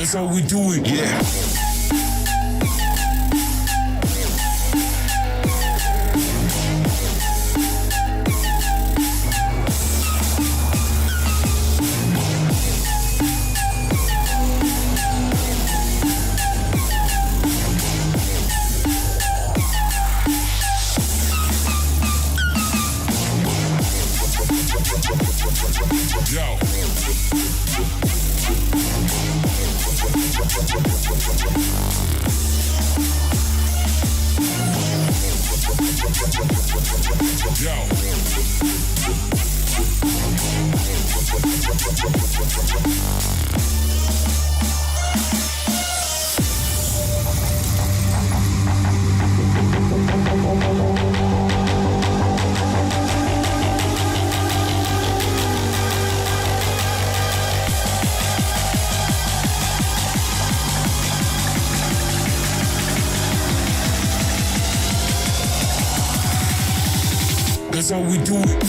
That's how we do it. Yeah. That's how we do it.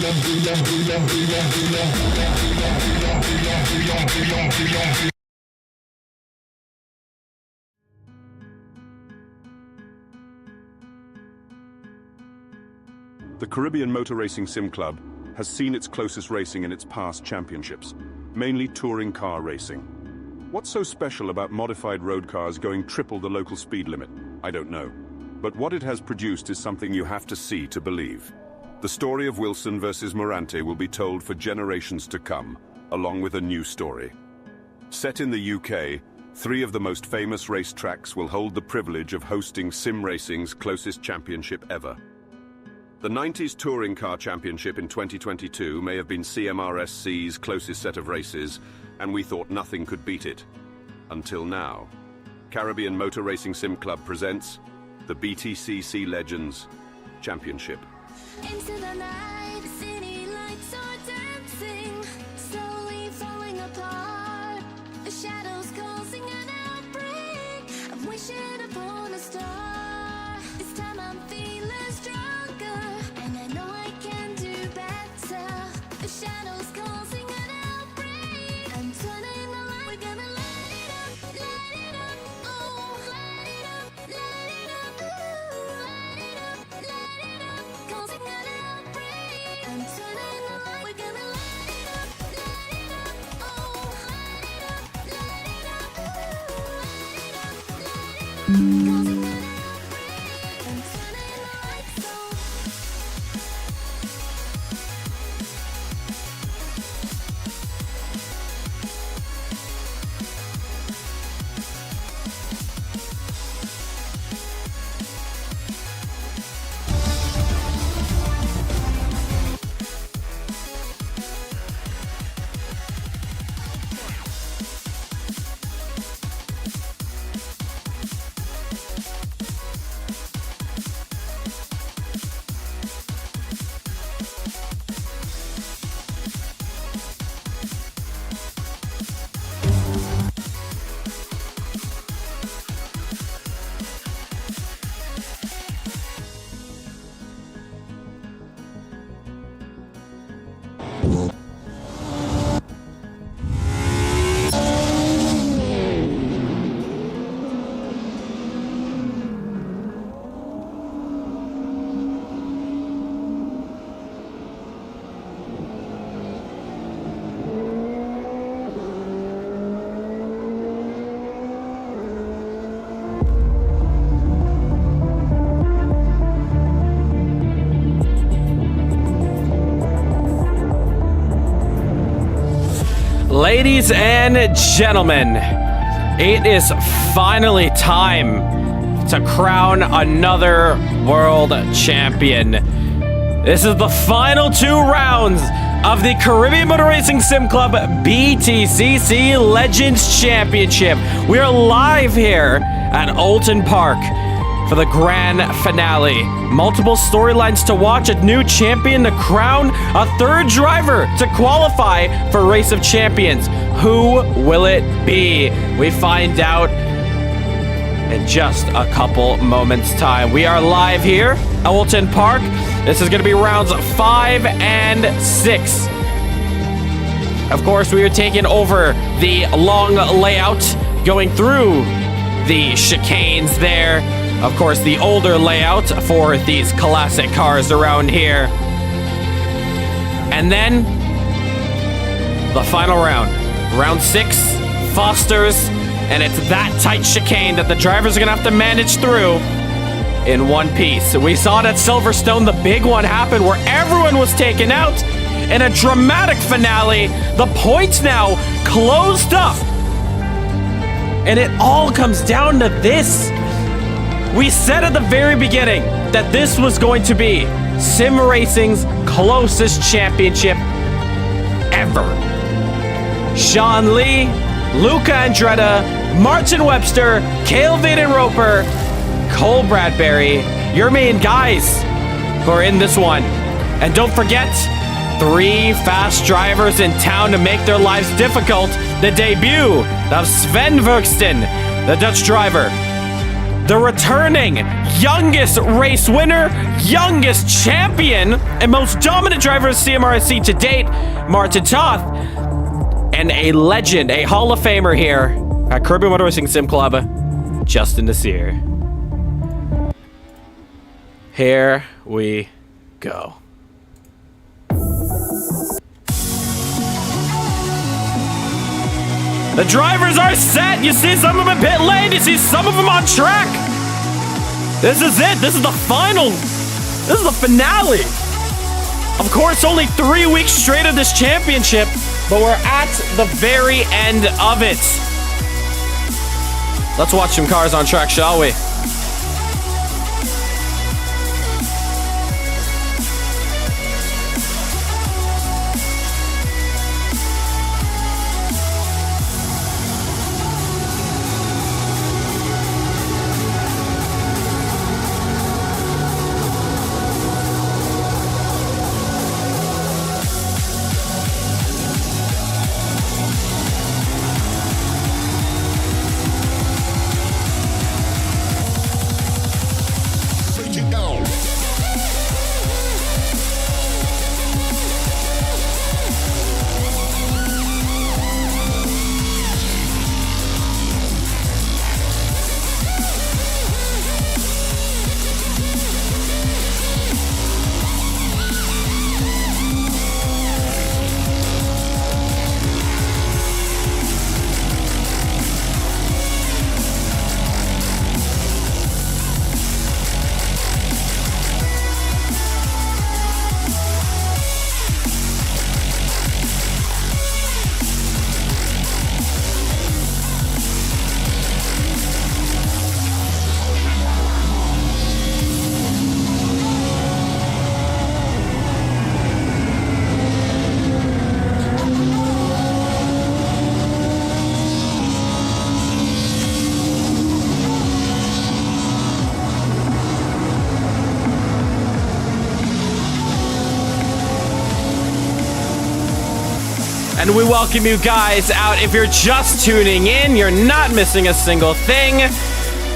The Caribbean Motor Racing Sim Club has seen its closest racing in its past championships, mainly touring car racing. What's so special about modified road cars going triple the local speed limit? I don't know. But what it has produced is something you have to see to believe. The story of Wilson versus Morante will be told for generations to come, along with a new story. Set in the UK, 3 of the most famous racetracks will hold the privilege of hosting sim racing's closest championship ever. The 90s Touring Car Championship in 2022 may have been CMRSC's closest set of races, and we thought nothing could beat it. Until now. Caribbean Motor Racing Sim Club presents the BTCC Legends Championship. Into the night, city lights are dancing, slowly falling apart. The shadows causing an outbreak. I'm wishing upon a star. This time I'm feeling stronger, and I know I can do better. The shadows causing an outbreak. I'm turning the light. We're gonna light it up, oh, light it up, ooh, light it up, causing an outbreak. I'm turning the light. We're gonna light it up, oh, light it up, ooh, light it up, causing an outbreak. I'm turning the lights on. Ladies and gentlemen, it is finally time to crown another world champion. This is the final 2 rounds of the Caribbean Motor Racing Sim Club BTCC Legends Championship. We are live here at Oulton Park for the grand finale. Multiple storylines to watch, a new champion to crown, a 3rd driver to qualify for Race of Champions. Who will it be? We find out in just a couple moments' time. We are live here at Oulton Park. This is going to be rounds 5 and 6. Of course, we are taking over the long layout, going through the chicanes there. Of course, the older layout for these classic cars around here. And then the final round. Round 6, Fosters, and it's that tight chicane that the drivers are going to have to manage through in one piece. We saw it at Silverstone, the big one happened where everyone was taken out. In a dramatic finale, the points now closed up. And it all comes down to this. We said at the very beginning that this was going to be Sim Racing's closest championship ever. Sean Lee, Luca Andretta, Martin Webster, Cale Vaden Roper, Cole Bradbury, your main guys who are in this one. And don't forget, 3 fast drivers in town to make their lives difficult. The debut of Sven Verksten, the Dutch driver. the returning youngest race winner, youngest champion, and most dominant driver of CMRSC to date, Martin Toth, and a legend, a Hall of Famer here at Caribbean Motor Racing Sim Club, Justin Nasir. Here we go. The drivers are set. You see some of them a bit late. You see some of them on track. This is it. This is the final. This is the finale. Of course, only 3 weeks straight of this championship, but we're at the very end of it. Let's watch some cars on track, shall we? And we welcome you guys out. If you're just tuning in, you're not missing a single thing.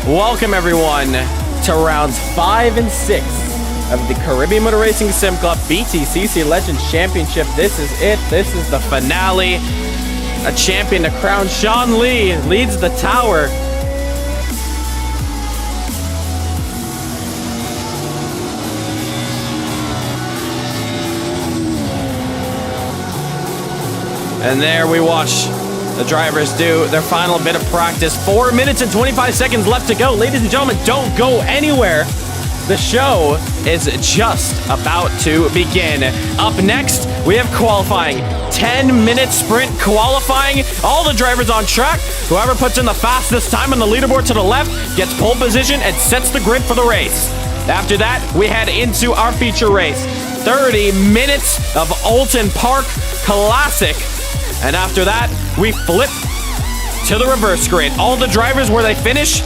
Welcome everyone to rounds 5 and 6 of the Caribbean Motor Racing Sim Club BTCC Legends Championship. This is it. This is the finale. A champion to crown. Sean Lee leads the tower. And there we watch the drivers do their final bit of practice. 4 minutes and 25 seconds left to go. Ladies and gentlemen, don't go anywhere. The show is just about to begin. Up next, we have qualifying. 10-minute sprint qualifying. All the drivers on track. Whoever puts in the fastest time on the leaderboard to the left gets pole position and sets the grid for the race. After that, we head into our feature race. 30 minutes of Oulton Park Classic. And after that, we flip to the reverse grid. All the drivers where they finish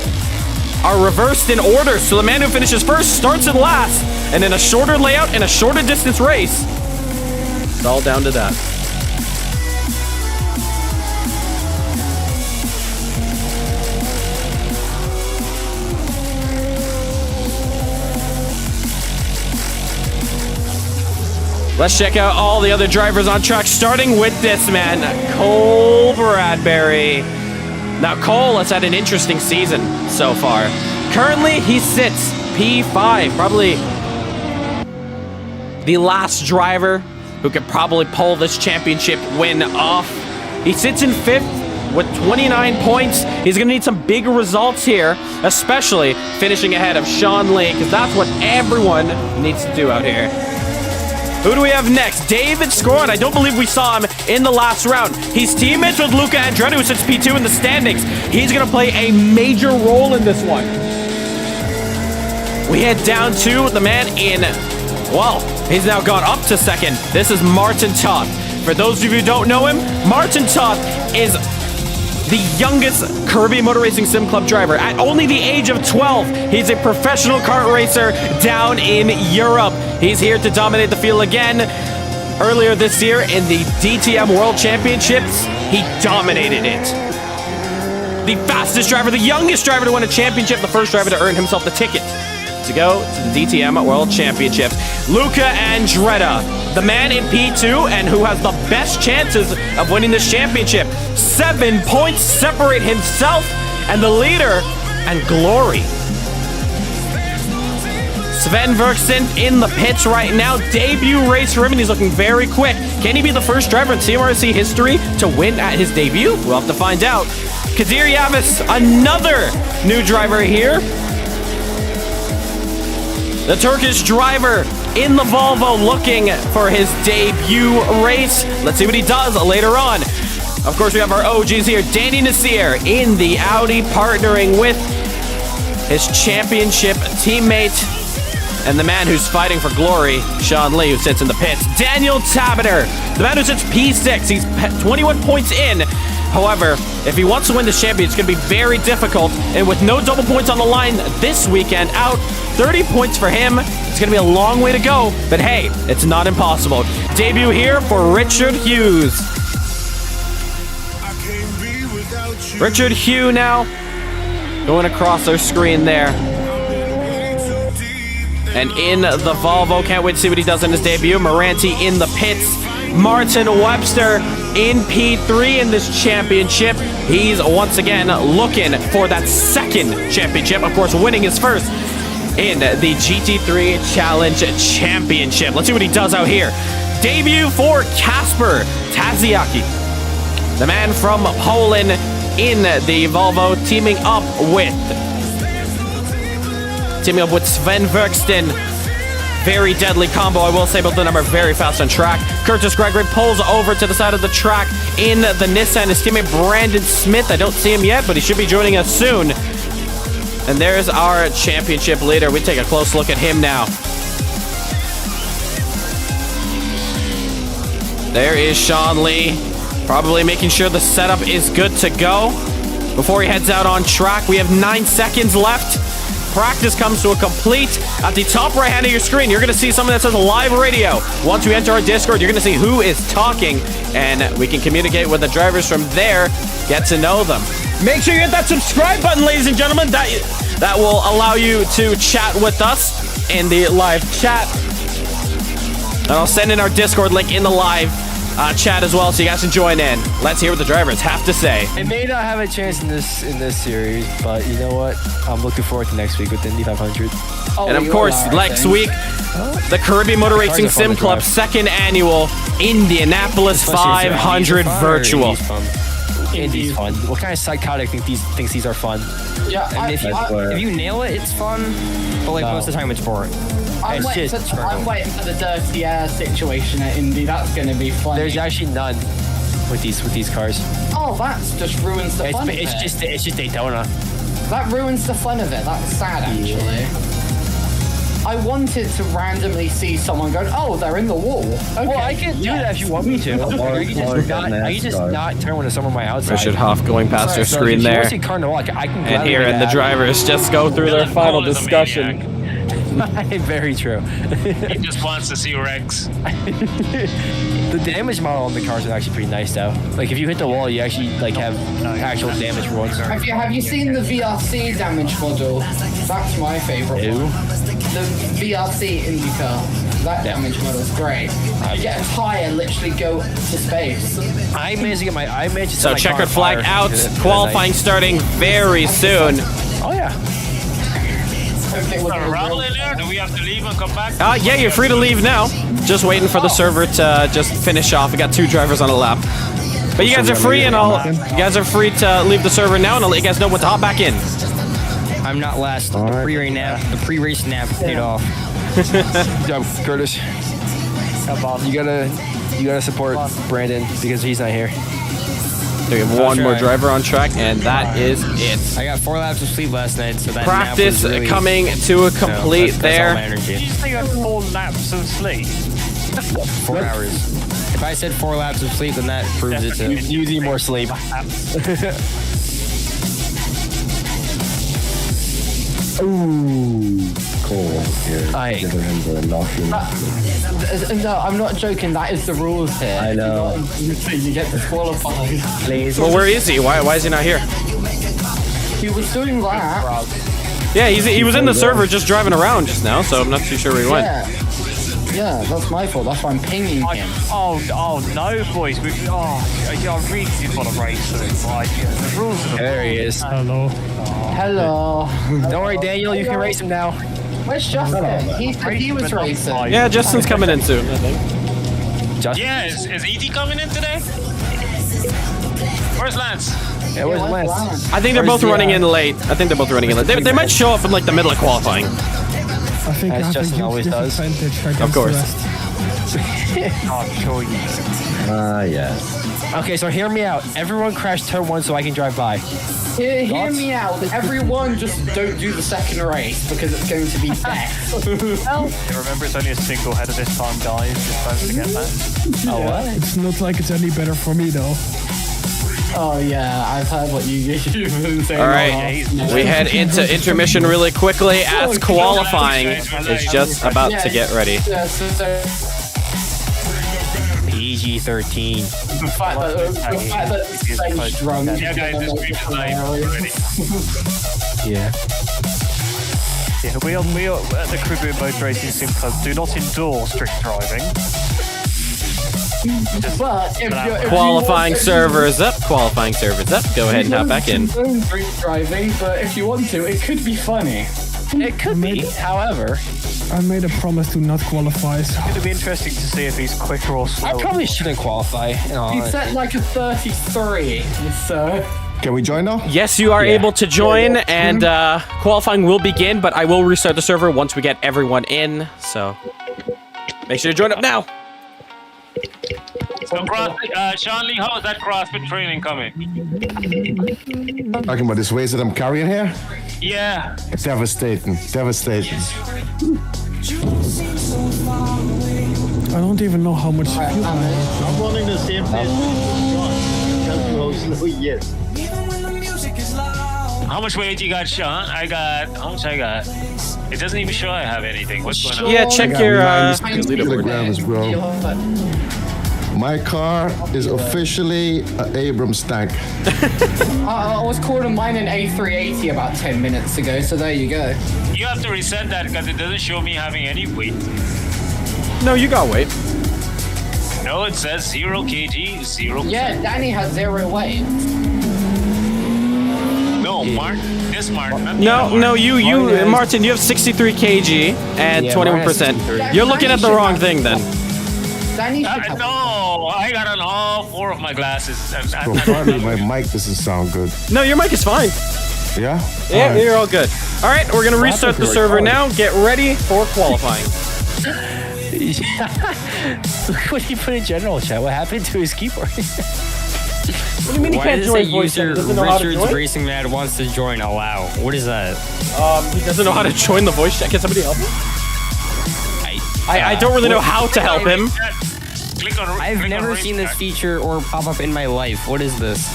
are reversed in order. So the man who finishes first starts in last. And in a shorter layout, in a shorter distance race, it's all down to that. Let's check out all the other drivers on track, starting with this man, Cole Bradbury. Now, Cole has had an interesting season so far. Currently, he sits P5, probably the last driver who could probably pull this championship win off. He sits in 5th with 29 points. He's going to need some big results here, especially finishing ahead of Sean Lee, because that's what everyone needs to do out here. Who do we have next? David Scoron. I don't believe we saw him in the last round. He's teammates with Luca Andretti, who sits P2 in the standings. He's going to play a major role in this one. We head down to the man in, well, he's now gone up to second. This is Martin Toth. For those of you who don't know him, Martin Toth is the youngest Caribbean Motor Racing Sim Club driver. At only the age of 12, he's a professional kart racer down in Europe. He's here to dominate the field again. Earlier this year in the DTM World Championships, he dominated it. the fastest driver, the youngest driver to win a championship, the first driver to earn himself the ticket to go to the DTM World Championships. Luca Andretti, the man in P2 and who has the best chances of winning this championship. 7 points separate himself and the leader and Glory. Sven Verstappen in the pits right now. Debut race for him, and he's looking very quick. Can he be the first driver in CMRSC history to win at his debut? We'll have to find out. Kadir Yavis, another new driver here. The Turkish driver in the Volvo looking for his debut race. Let's see what he does later on. Of course, we have our OGs here. Danny Nasir in the Audi, partnering with his championship teammate and the man who's fighting for glory, Sean Lee, who sits in the pits. Daniel Tabiter, the man who sits P6. He's 21 points in. However, if he wants to win this championship, it's going to be very difficult. And with no double points on the line this weekend out, 30 points for him. It's going to be a long way to go. But hey, it's not impossible. Debut here for Richard Hughes. Richard Hughes now going across our screen there. And in the Volvo, can't wait to see what he does in his debut. Moranti in the pits. Martin Webster in P3 in this championship. He's once again looking for that second championship. Of course, winning his first in the GT3 Challenge Championship. Let's see what he does out here. Debut for Kasper Taziaki, the man from Poland in the Volvo, teaming up with Sven Verstappen. Very deadly combo, I will say, both of them are very fast on track. Curtis Gregory pulls over to the side of the track in the Nissan. His teammate Brandon Smith, I don't see him yet, but he should be joining us soon. And there's our championship leader. We take a close look at him now. There is Sean Lee, probably making sure the setup is good to go before he heads out on track. We have 9 seconds left. Practice comes to a complete. At the top right hand of your screen, you're going to see something that says live radio. Once you enter our Discord, you're going to see who is talking, and we can communicate with the drivers from there, get to know them. Make sure you hit that subscribe button, ladies and gentlemen. That will allow you to chat with us in the live chat. And I'll send in our Discord link in the live chat as well, so you guys can join in. Let's hear what the drivers have to say. It may not have a chance in this series, but you know what? I'm looking forward to next week with the Indy 500. Oh, And of course, next week, the Caribbean Motor Racing Sim Club second annual Indianapolis 500 virtual. Indy's fun. What kind of psychotic thinks these are fun? Yeah, I mean, if you nail it, it's fun. But like most of the time, it's boring. I'm waiting for the dirty air situation at Indy. That's going to be fun. There's actually none with these cars. Oh, that just ruins the fun of it. It's just Daytona. That ruins the fun of it. That's sad, actually. I wanted to randomly see someone going, oh, they're in the wall. Okay, Well, I can do that if you want me to. I can just not turn when someone my outside. Richard Hoff going past your screen there. And here, and the drivers just go through their final discussion. Very true. He just wants to see Rex. The damage model on the cars is actually pretty nice, though. Like, if you hit the wall, you actually like have actual damage runs. Have you seen the VRC damage model? That's my favorite one. The VRC IndyCar. That damage model is great. You get a tire, literally go to space. I managed to get my So checkered flag out. Qualifying starting very soon. Oh yeah. Rolling there? Do we have to leave and come back? Yeah, you're free to leave now. Just waiting for the server to just finish off. We got 2 drivers on a lap. But you guys are free, and you guys are free to leave the server now, and I'll let you guys know when to hop back in. I'm not last. The pre-race nap paid off. Yo, Curtis. You gotta support Brandon because he's not here. We have one more driver on track, and that is it. I got 4 laps of sleep last night, so that Practice nap was really, coming to a complete there. Did you say you had 4 laps of sleep? 4 hours. If I said 4 laps of sleep, then that proves it too. You need more sleep. Ooh, cool. Aye. No, I'm not joking. That is the rules here. I know. You get disqualified. Please. Well, where is he? Why is he not here? He was doing that. Yeah, he was in the server just driving around just now, so I'm not too sure where he went. Yeah, that's my fault. That's why I'm pinging him. Oh no, boys. I really did want to race for this. Like, the rules are There he is. Hello. Hello. Don't worry, Daniel. You can race him now. Where's Justin? He was racing. Yeah, Justin's coming in soon, I think. Justin. Yeah, is ET coming in today? Where's Lance? Yeah, where's Lance? I think they're both running in late. They might show up in like the middle of qualifying. I think I As have Justin a huge always does. disadvantage against Of course. the rest. I'm sure you do. Yes. Okay, so hear me out. Everyone crash turn 1 so I can drive by. Hear me out. Everyone just don't do the second race because it's going to be death. Remember, it's only a single header this time, guys. Just don't forget that. Oh, what? It's not like it's any better for me though. Oh yeah, I've heard what you've been saying. All right, we head into intermission really quickly as qualifying is just about to get ready. Yeah, so PG-13. the fact that Saif's drunk. Yeah, guys, this stream is live already. Yeah. Yeah, we at the Caribbean Boat Racing Sim Club do not endorse drink driving. But if Qualifying servers up. Go ahead and hop back in. Don't drink driving, but if you want to, it could be funny. It could be, however. I made a promise to not qualify, so It'll be interesting to see if he's quicker or I slower. probably shouldn't qualify. He set like a 33, so... Can we join now? Yes, you are able to join, and qualifying will begin, but I will restart the server once we get everyone in, so make sure to join up now. So, Sean Lee, how is that CrossFit training coming? Talking about this waste that I'm carrying here? Yeah. Devastating. Devastating. I don't even know how much fuel I have. I'm running the same place as yes. How much weight you got, Sean? How much I got? It doesn't even show I have anything. What's going on? Yeah, check your leaderboard. Bro. My car is officially an Abrams tank. I was calling mine an A380 about 10 minutes ago, so there you go. You have to reset that because it doesn't show me having any weight. No, you got weight. No, it says 0 kg, 0. Yeah, Danny has 0 weight. No, Mark. This Mark. Not the No, other no, Mark. you, Martin, you have 63 kg and 21%. You're looking at the wrong thing then. Danny should have... No, I got on all 4 of my glasses. Bro, probably my mic doesn't sound good. No, your mic is fine. Yeah? Yeah, Alright. you're all good. All right, we're gonna restart the server now. Get ready for qualifying. Look what he put in general chat. What happened to his keyboard? What do you mean he Why can't does join it voice? user He doesn't know how to Richards join? Racing Mad wants to join? Allow. What is that? He doesn't know how to join the voice chat. Can somebody help him? I don't really know how to help him. Click on, I've click on never race seen this track. feature or pop up in my life. What is this?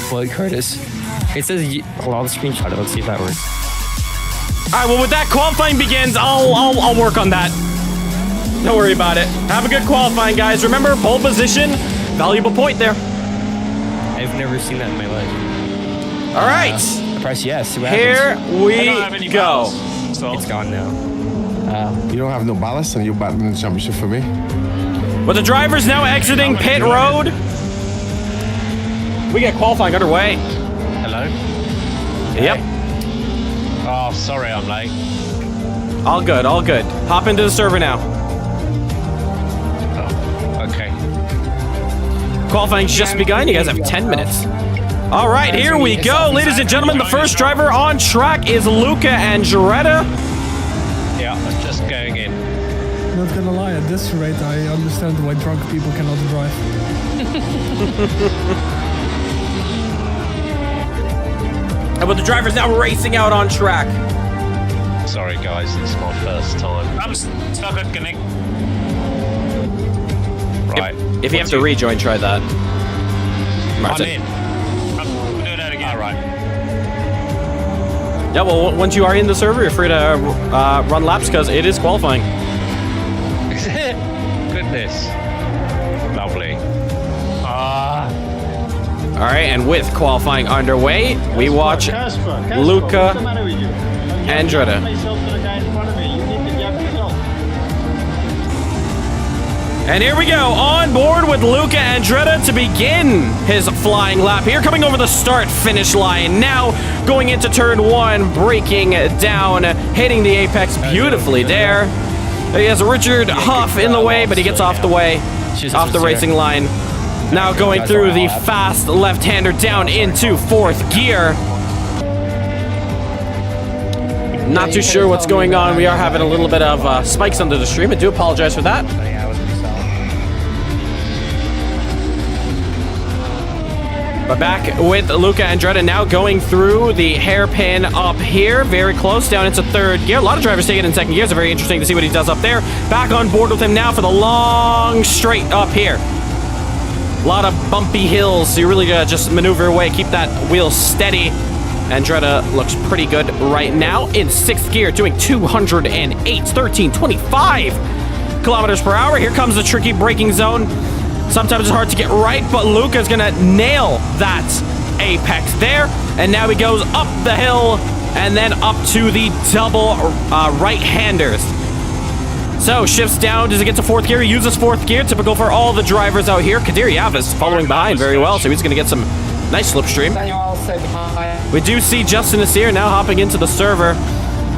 Floyd Curtis. It says, hold on, I'll screenshot it. Let's see if that works. All right, well, with that qualifying begins, I'll work on that. Don't worry about it. Have a good qualifying, guys. Remember, pole position, valuable point there. I've never seen that in my life. All right, Press yes. See what here happens. I don't have any we go. balls, so. It's gone now. You don't have no ballast and you're battling the championship for me? With the drivers now exiting pit road, we get qualifying underway. Hello? Yep. Oh, sorry I'm late. All good, all good. Hop into the server now. Oh, okay. Qualifying's just begun. You guys have 10 minutes. All right, here we go. Ladies and gentlemen, the first driver on track is Luca Andretta. Yeah, I'm just going in. Not gonna lie, at this rate, I understand why drunk people cannot drive. And with the drivers now racing out on track. Sorry guys, it's my first time. I'm stuck at connect. Right. If you have to rejoin, try that. Martin. I'm in. I'm doing that again. All right. Yeah, well, once you are in the server, you're free to run laps because it is qualifying. Goodness. Lovely. All right, and with qualifying underway, we watch Casper, Luca what's the matter with you? Andretti. Myself to the guy in front of me. You need to jump yourself. And here we go, on board with Luca Andretti to begin his flying lap here, coming over the start-finish line. Now going into turn 1, braking down, hitting the apex beautifully there. He has Richard Huff in the way, but he gets off the way, off the racing line. Now going through the fast left-hander down into 4th gear. Not too sure what's going on. We are having a little bit of spikes under the stream. I do apologize for that. But back with Luca Andretti now going through the hairpin up here. Very close down into 3rd gear. A lot of drivers taking it in 2nd gear. So very interesting to see what he does up there. Back on board with him now for the long straight up here. A lot of bumpy hills. So you really gotta just maneuver away. Keep that wheel steady. Andretti looks pretty good right now in 6th gear, doing 208, 13.25 kilometers per hour. Here comes the tricky braking zone. Sometimes it's hard to get right, but Luca's gonna nail that apex there. And now he goes up the hill and then up to the double right-handers. So shifts down. Does it get to 4th gear? He uses 4th gear, typical for all the drivers out here. Kadir Yavis following behind very well, so he's gonna get some nice slipstream. We do see Justin Nasir now hopping into the server.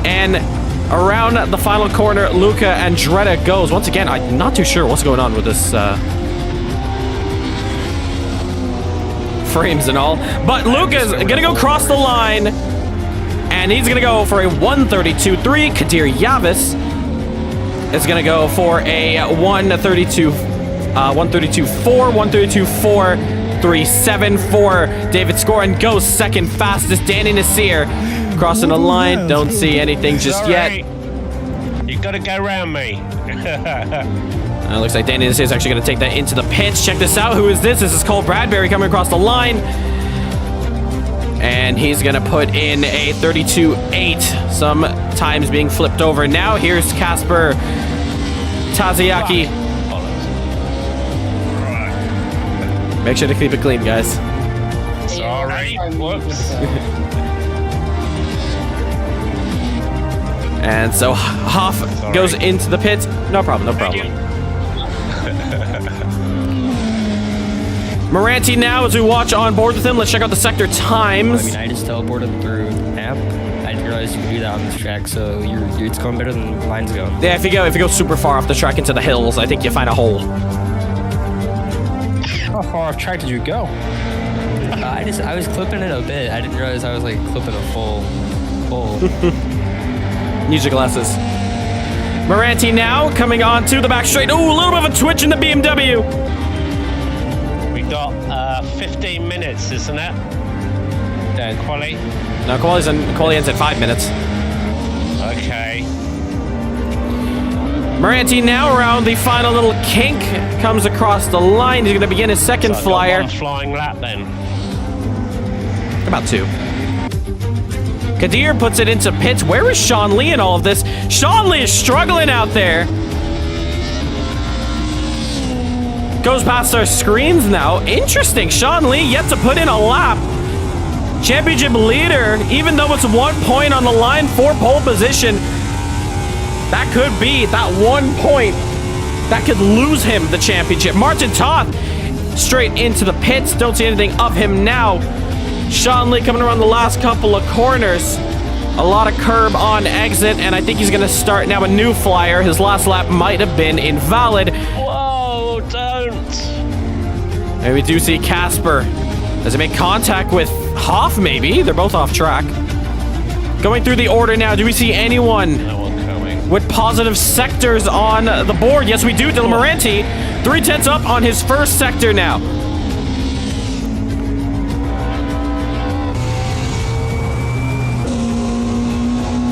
And around the final corner, Luca Andretti goes. Once again, I'm not too sure what's going on with this frames and all. But Luca's gonna go cross the line. And he's gonna go for a 132.3. Kadir Yavis is gonna go for a 132.4, 132.437 for David Scorin. Goes 2nd fastest. Danny Nasir crossing the line. Don't see anything just yet. You gotta go around me. It looks like Danny Nasir is actually going to take that into the pits. Check this out. Who is this? This is Cole Bradbury coming across the line. And he's going to put in a 32.8. Sometimes being flipped over now. Here's Casper Taziaki. Make sure to keep it clean, guys. Sorry. Whoops. And so Hoff goes into the pits. No problem, no problem. Moranti now as we watch on board with him. Let's check out the sector times. I mean, I just teleported through app. I didn't realize you could do that on this track, so it's going better than mine's going. Yeah, if you go super far off the track into the hills, I think you find a hole. How far off track did you go? I was clipping it a bit. I didn't realize I was like clipping a full. Use your glasses. Moranti now coming on to the back straight. Ooh, a little bit of a twitch in the BMW. We got 15 minutes, isn't it? Then Quali? No, quali ends at 5 minutes. Okay. Moranti now around the final little kink. Comes across the line. He's going to begin his 2nd So flyer. a flying lap then. About 2. Kadir puts it into pits. Where is Sean Lee in all of this? Sean Lee is struggling out there. Goes past our screens now. Interesting. Sean Lee yet to put in a lap. Championship leader, even though it's 1 point on the line for pole position. That could be that 1 point that could lose him the championship. Martin Toth straight into the pits. Don't see anything of him now. Sean Lee coming around the last couple of corners. A lot of curb on exit, and I think he's going to start now a new flyer. His last lap might have been invalid. Whoa, don't. And we do see Casper. Does he make contact with Hoff, maybe? They're both off track. Going through the order now. Do we see anyone with positive sectors on the board? Yes, we do. Dylan Moranti, 3/10 up on his first sector now.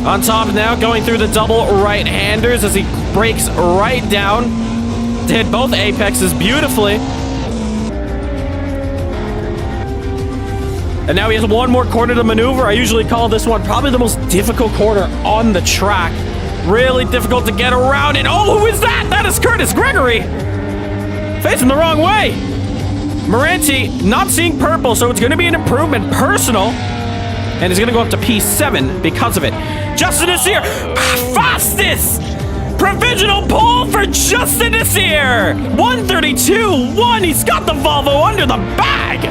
On top now, going through the double right-handers as he breaks right down to hit both apexes beautifully. And now he has one more corner to maneuver. I usually call this one probably the most difficult corner on the track. Really difficult to get around it. Oh, who is that? That is Curtis Gregory. Facing the wrong way. Moranti not seeing purple, so it's going to be an improvement. Personal. And he's going to go up to P7 because of it. Justin Nasir, fastest provisional pole for Justin Nasir. 132.1. He's got the Volvo under the bag.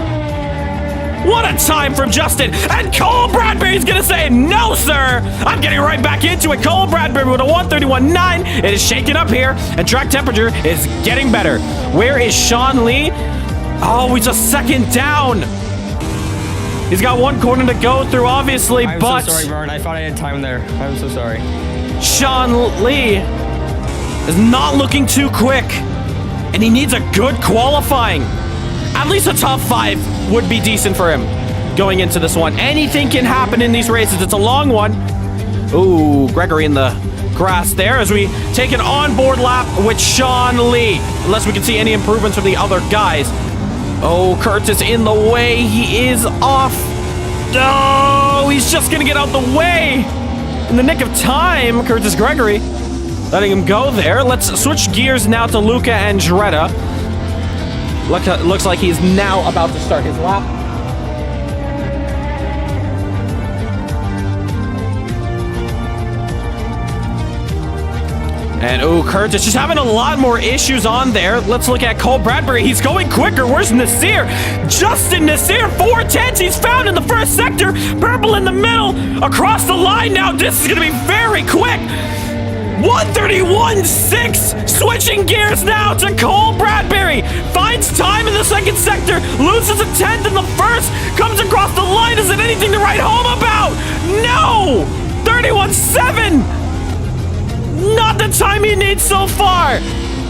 What a time from Justin. And Cole Bradbury's going to say, no, sir. I'm getting right back into it. Cole Bradbury with a 131.9. It is shaking up here, and track temperature is getting better. Where is Sean Lee? Oh, he's a second down. He's got one corner to go through, obviously, I'm but... so sorry, Vern. I thought I had time there. I'm so sorry. Sean Lee is not looking too quick, and he needs a good qualifying. At least a top 5 would be decent for him going into this one. Anything can happen in these races. It's a long one. Ooh, Gregory in the grass there as we take an onboard lap with Sean Lee. Unless we can see any improvements from the other guys. Oh, Curtis in the way. He is off. Oh, he's just going to get out the way. In the nick of time, Curtis Gregory letting him go there. Let's switch gears now to Luca Andretta. Looks like he's now about to start his lap. And oh, Curtis just having a lot more issues on there. Let's look at Cole Bradbury. He's going quicker. Where's Nasir? Justin Nasir, 410s. He's found in the first sector. Purple in the middle. Across the line now. This is going to be very quick. 131.6. Switching gears now to Cole Bradbury. Finds time in the second sector. Loses a 10th in the first. Comes across the line. Is it anything to write home about? No! 31.7. Not the time he needs so far.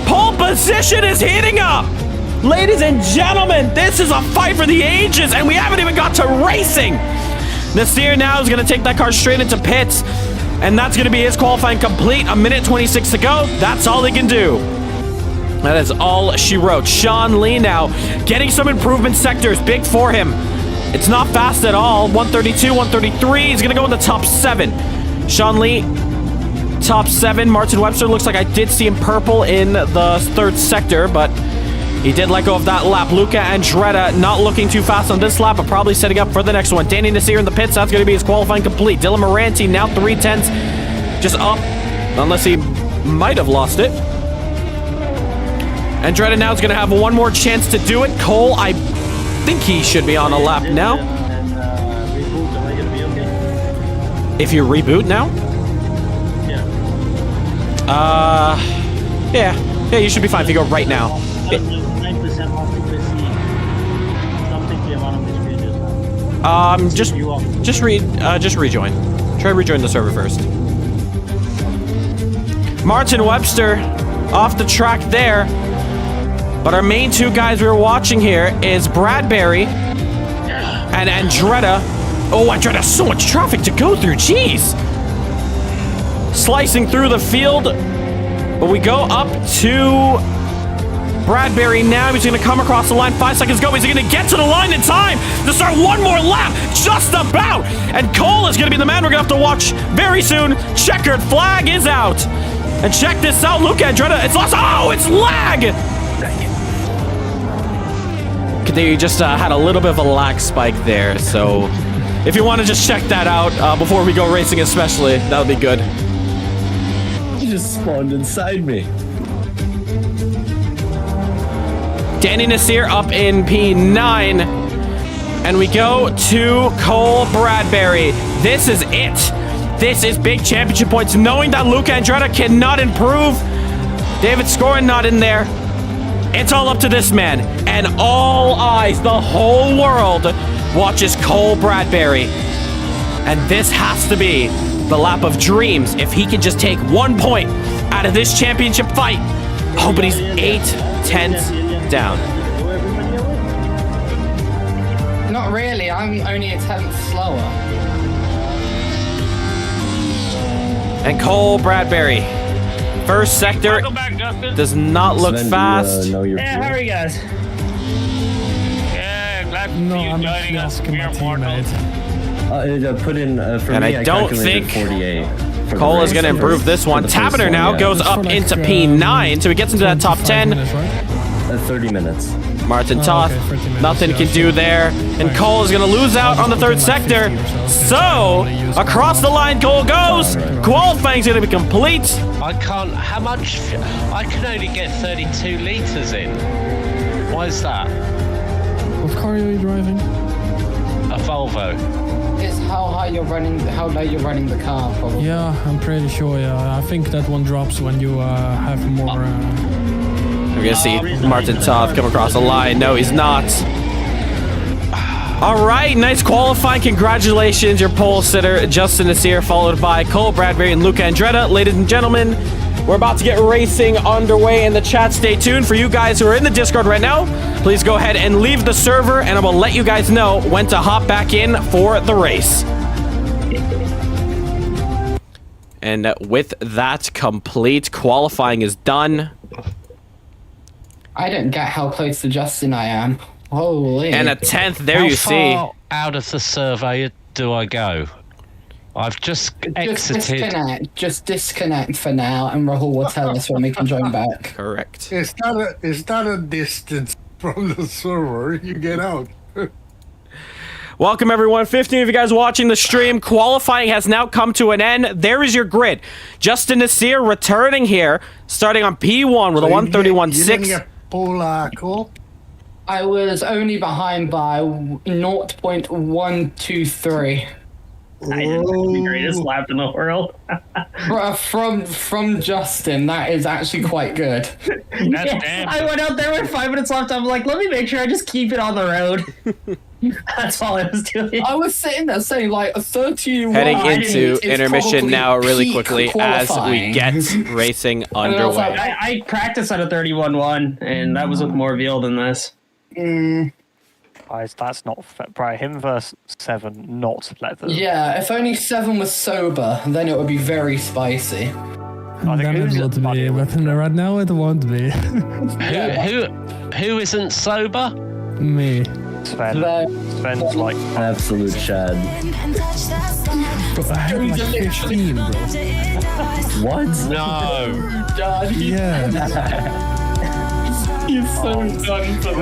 Pole position is heating up. Ladies and gentlemen, this is a fight for the ages, and we haven't even got to racing. Nasir now is going to take that car straight into pits, and that's going to be his qualifying complete. A minute 26 to go. That's all he can do. That is all she wrote. Sean Lee now getting some improvement sectors. Big for him. It's not fast at all. 132, 133. He's going to go in the top 7. Sean Lee, top 7. Martin Webster looks like I did see him purple in the third sector, but he did let go of that lap. Luca Andretta not looking too fast on this lap, but probably setting up for the next one. Danny Nasir in the pits. That's going to be his qualifying complete. Dylan Moranti now 3/10, just up, unless he might have lost it. Andretta now is going to have one more chance to do it. Cole, I think he should be on a lap now. If you reboot now? Yeah, you should be fine if you go right now. Just rejoin. Try rejoin the server first. Martin Webster off the track there. But our main 2 guys we were watching here is Bradbury and Andretta. Oh, Andretta, so much traffic to go through. Jeez. Slicing through the field. But we go up to Bradbury now. He's going to come across the line. 5 seconds go. He's going to get to the line in time to start one more lap. Just about. And Cole is going to be the man we're going to have to watch very soon. Checkered flag is out. And check this out. Look at Andretta. It's lost. Oh, it's lag. They just had a little bit of a lag spike there. So if you want to just check that out before we go racing especially, that would be good. You just spawned inside me. Danny Nasir up in P9. And we go to Cole Bradbury. This is it. This is big championship points. Knowing that Luca Andretta cannot improve. David Scorin not in there. It's all up to this man. And all eyes, the whole world, watches Cole Bradbury. And this has to be the lap of dreams if he can just take 1 point out of this championship fight. Oh, but he's 8/10 down. Not really. I'm only a 10th slower. And Cole Bradbury, first sector, does not look fast. Yeah, how are you guys? Yeah, glad to No, see you I'm joining us. asking my teammate. Put in for And me, I don't calculated think 48 for Cole the is going to race. improve this one. For the first Tabiner one, now yeah. goes It's up for like, into P9, so he gets into that top 10. Minutes, right? 30 minutes. Martin Oh, Toth, okay, 30 minutes, nothing yeah, can so- do there. And Fine. Cole is going to lose out on the third sector. So, across the line Cole goes. Qualifying's going to be complete. I can't. How much? I can only get 32 litres in. Why is that? What car are you driving? A Volvo. It's how high you're running, how low you're running the car, probably. Yeah, I'm pretty sure. Yeah, I think that one drops when you have more. We're going to see Martin Toth come across the line. No, he's not. All right, nice qualifying. Congratulations, your pole sitter, Justin Nasir, followed by Cole Bradbury and Luca Andretta. Ladies and gentlemen, we're about to get racing underway in the chat. Stay tuned. For you guys who are in the Discord right now, please go ahead and leave the server, and I will let you guys know when to hop back in for the race. And with that complete, qualifying is done. I don't get how close to Justin I am. Holy. And a 10th, there How you see. far out of the survey do I go? I've just exited. Just disconnect for now, and Rahul will tell us when we can join back. Correct. It's not a distance from the server. You get out. Welcome everyone, 15 of you guys watching the stream. Qualifying has now come to an end. There is your grid. Justin Nasir returning here, starting on P1 with a 131.6. Cool. I was only behind by 0.123. I didn't the greatest lap in the world. from Justin, that is actually quite good. I went out there with 5 minutes left. I'm like, let me make sure I just keep it on the road. That's all I was doing. I was sitting there saying like a 31. Heading into intermission now really quickly as we get racing underway. I practiced at a 31.1, and that was with more veal than this. Guys, that's not fair. Probably him versus 7, not leather. Yeah, if only 7 was sober, then it would be very spicy. Then it would be, but right now it won't be. Who isn't sober? Me. Sven's like absolute shad. Bro, I had like 15, bro. What? No. Yeah. He's so done for I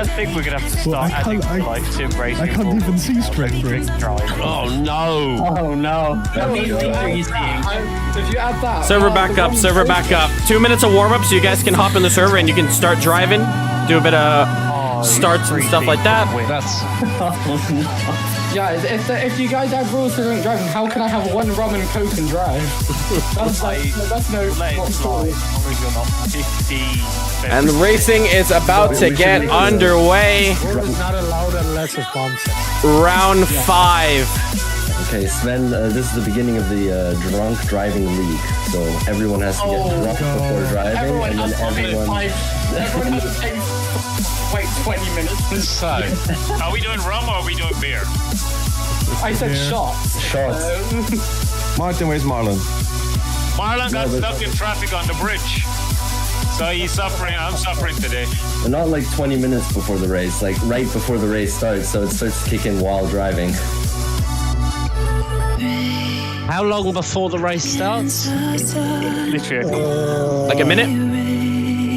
think we're gonna have to start adding like sim racing. I can't even see straight, bro. Oh no! Oh no! If you add that, Server back up, server back up. 2 minutes of warm up so you guys can hop in the server and you can start driving. Do a bit of starts and stuff like that. Guys, if you guys have rules for drink driving, how can I have one rum and coke and drive? That's no story. And the racing is about to get underway. It's not allowed unless it's bombs. Round 5. Okay, Sven, this is the beginning of the drunk driving league. So everyone has to get drunk before driving, and then everyone has to wait 20 minutes. So, are we doing rum or are we doing beer? I said shots. Martin, where's Marlon? Marlon got stuck in traffic on the bridge. So he's suffering. I'm suffering today. But not like 20 minutes before the race, like right before the race starts, so it starts to kick in while driving. How long before the race starts? Literally like a minute?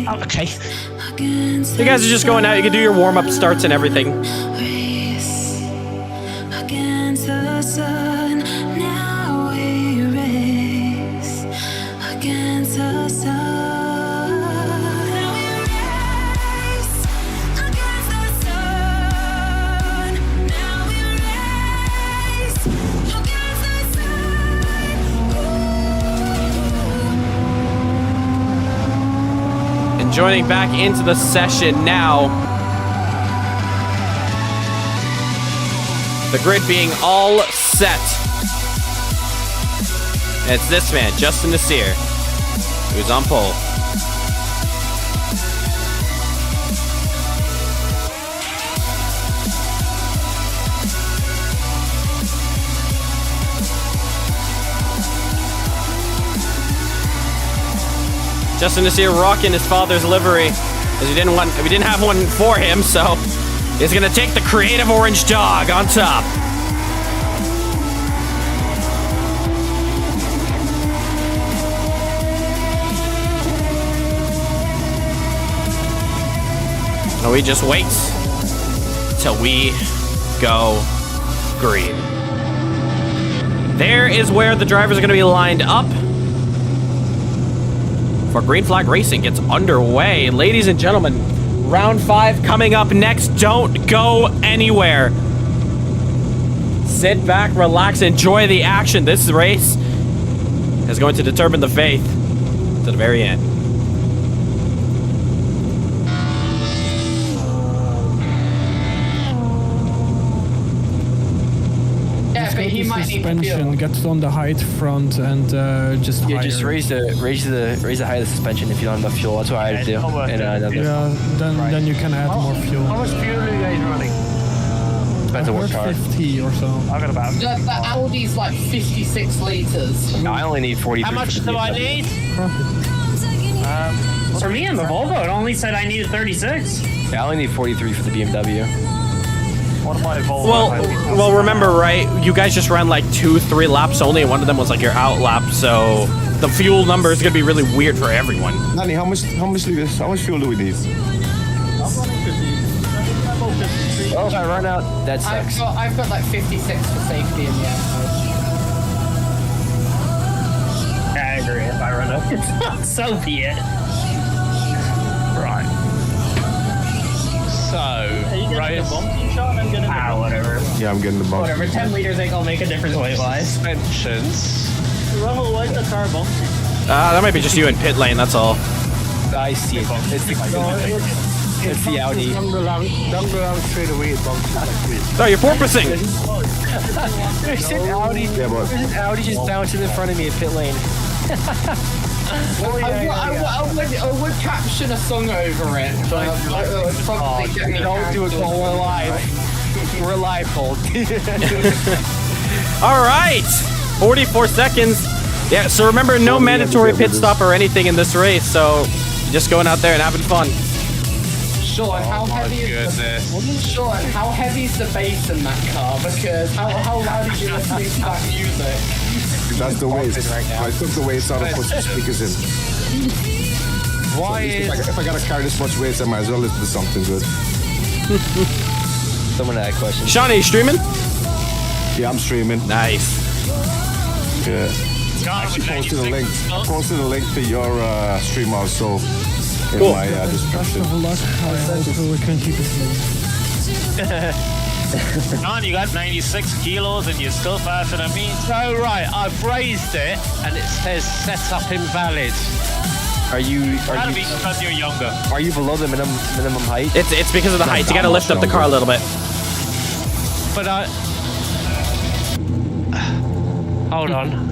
Oh, okay. You guys are just going out. You can do your warm up starts and everything. Against the sun, now we race against the sun. Now we race against the sun. Now we race against the sun. And joining back into the session now. The grid being all set. And it's this man, Justin Nasir, who's on pole. Justin Nasir rocking his father's livery, as we didn't have one for him, so he's gonna take the creative orange dog on top. And we just wait till we go green. There is where the drivers are going to be lined up for green flag racing gets underway. Ladies and gentlemen, round 5 coming up next. Don't go anywhere. Sit back, relax, enjoy the action. This race is going to determine the fate to the very end. Yeah, but he might need suspension, get on the height front and just Yeah, higher. just raise the height of the suspension if you don't have enough fuel. That's what I had to do. Yeah, then you can add more fuel. How much fuel are you guys running? Depends on what car. 50 or so. I got about. The Audi's like 56 liters. No, I only need 43. How much do I need? For me in the Volvo, it only said I needed 36. Yeah, I only need 43 for the BMW. What am I Volvo? Well, remember, right? You guys just ran like 2-3 laps only, and one of them was like your out lap, so the fuel number is gonna be really weird for everyone. Danny, how much fuel do we need? Oh, if I run out, that sucks. I've got like 56 for safety in the end. I agree. If I run up, so be it. Right. So, right. Whatever. Yeah, I'm getting the bump. Whatever. 10 liters ain't gonna make a difference weight-wise. Suspensions. Why's the car bumpy? That might be just you in pit lane, that's all. I see it. It's the Audi. Don't go down straight away. It bumps like this. Oh, you're porpoising! There's an Audi. There's an Audi just bouncing in front of me in pit lane. I would caption a song over it, but it would probably get me don't do it while we're live. We're live, Colt. All right, 44 seconds. Yeah, so remember, no mandatory pit stop or anything in this race, so just going out there and having fun. Sean, how heavy is the bass in that car? Because how loud are you listening to that music? That's the weight. I took the weights out and put some speakers in. Why If I gotta carry this much weight, I might as well listen to something good. Someone had a question. Sean, are you streaming? Yeah, I'm streaming. Nice. Yeah. Actually posted a link to your stream also in my description. Best of luck. I hope we can keep it moving. John, you got 96 kilos and you're still faster than me. So, right, I've raised it and it says setup invalid. Are you because you're younger. Are you below the minimum height? It's because of the height. You gotta lift up the car a little bit. But hold on.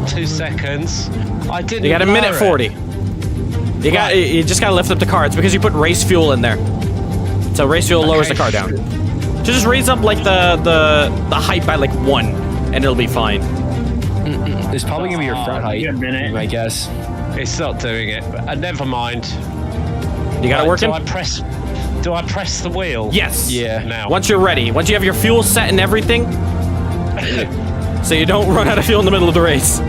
2 seconds. I didn't. You got a minute 40. You just gotta lift up the car. It's because you put race fuel in there. So race fuel lowers the car down. So just raise up like the height by like 1, and it'll be fine. It's probably gonna be your front height. I guess. It's not doing it. Never mind. You got it working? Do I press the wheel? Yes. Yeah. Now. Once you're ready, once you have your fuel set and everything, so you don't run out of fuel in the middle of the race.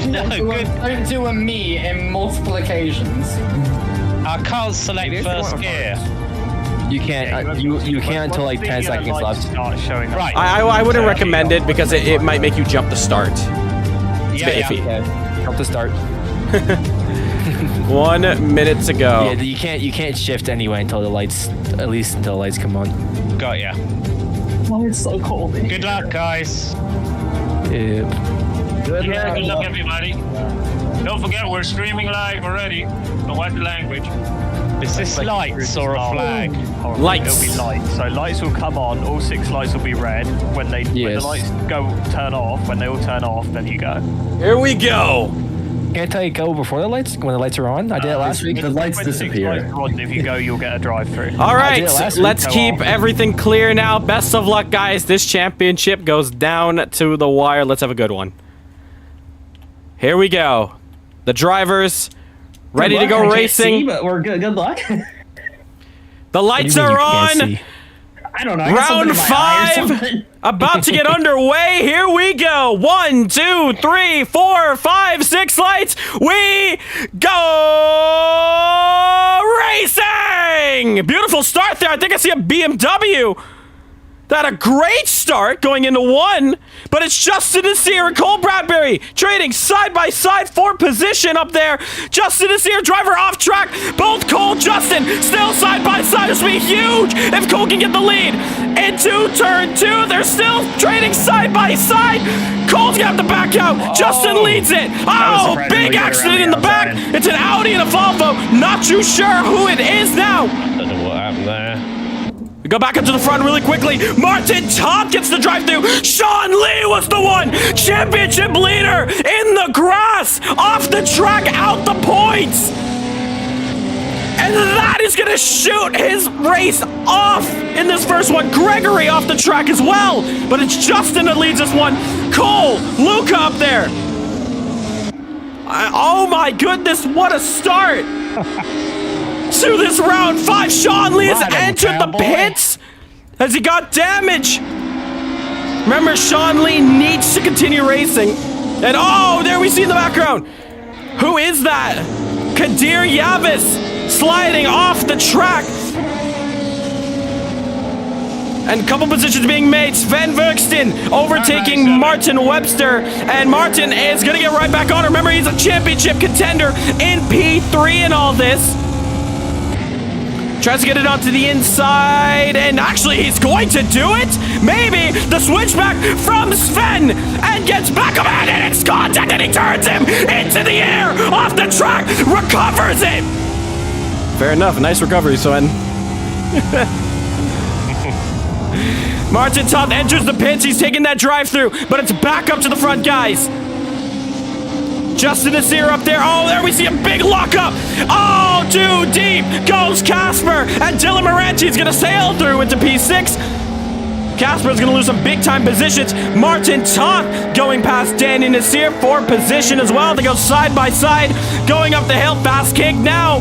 No, good. Don't do a me in multiple occasions. I can't select first gear. You can't. You can't until like 10 seconds left. Right. I wouldn't recommend it because it might make you jump the start. It's a bit iffy. Jump the start. 1 minute to go. Yeah, you can't shift anyway until the lights, at least until the lights come on. Got ya. Oh, it's so cold. Good luck, guys. Yep. Good luck, everybody. Don't forget, we're streaming live already. Don't watch the language. Is this lights or a flag? Lights. It'll be lights. So lights will come on. All 6 lights will be red. When the lights turn off, when they all turn off, then you go. Here we go. Can't I go before the lights? When the lights are on? I did it last week. The lights disappear. If you go, you'll get a drive-through. All right, let's keep everything clear now. Best of luck, guys. This championship goes down to the wire. Let's have a good one. Here we go. The drivers ready to go racing. See, but we're good. Good luck. The lights are on. I don't know. Round 5 About to get underway. Here we go. 1, 2, 3, 4, 5, 6 lights. We go racing. Beautiful start there. I think I see a BMW. That a great start going into 1, but it's Justin Nasir and Cole Bradbury trading side by side for position up there. Justin Nasir, driver off track. Both Cole, Justin, still side by side. This will be huge if Cole can get the lead. Into turn 2, they're still trading side by side. Cole's got the back out. Justin leads it. Oh, big accident in the back. It's an Audi and a Volvo. Not too sure who it is now. I don't know what happened there. We go back up to the front really quickly. Martin Todd gets the drive through. Sean Lee was the one. Championship leader in the grass. Off the track, out the points. And that is going to shoot his race off in this first one. Gregory off the track as well. But it's Justin that leads this one. Cole, Luca up there. Oh my goodness, what a start. To this round 5, Sean Lee has entered the pits as he got damage. Remember, Sean Lee needs to continue racing. And oh, there we see in the background. Who is that? Kadir Yavis sliding off the track. And a couple positions being made. Sven Verksten overtaking Martin Webster. And Martin is going to get right back on. Remember, he's a championship contender in P3 in all this. Tries to get it onto the inside, and actually he's going to do it. Maybe the switchback from Sven, and gets back of it, and it's contact, and he turns him into the air, off the track, recovers it. Fair enough, nice recovery, Sven. Martin Toth enters the pits, he's taking that drive-through, but it's back up to the front, guys. Justin Nasir up there. Oh, there we see a big lockup. Oh, too deep goes Casper. And Dylan Moranti is going to sail through into P6. Casper is going to lose some big-time positions. Martin Toth going past Danny Nasir for position as well. They go side by side, going up the hill. Fast kick now.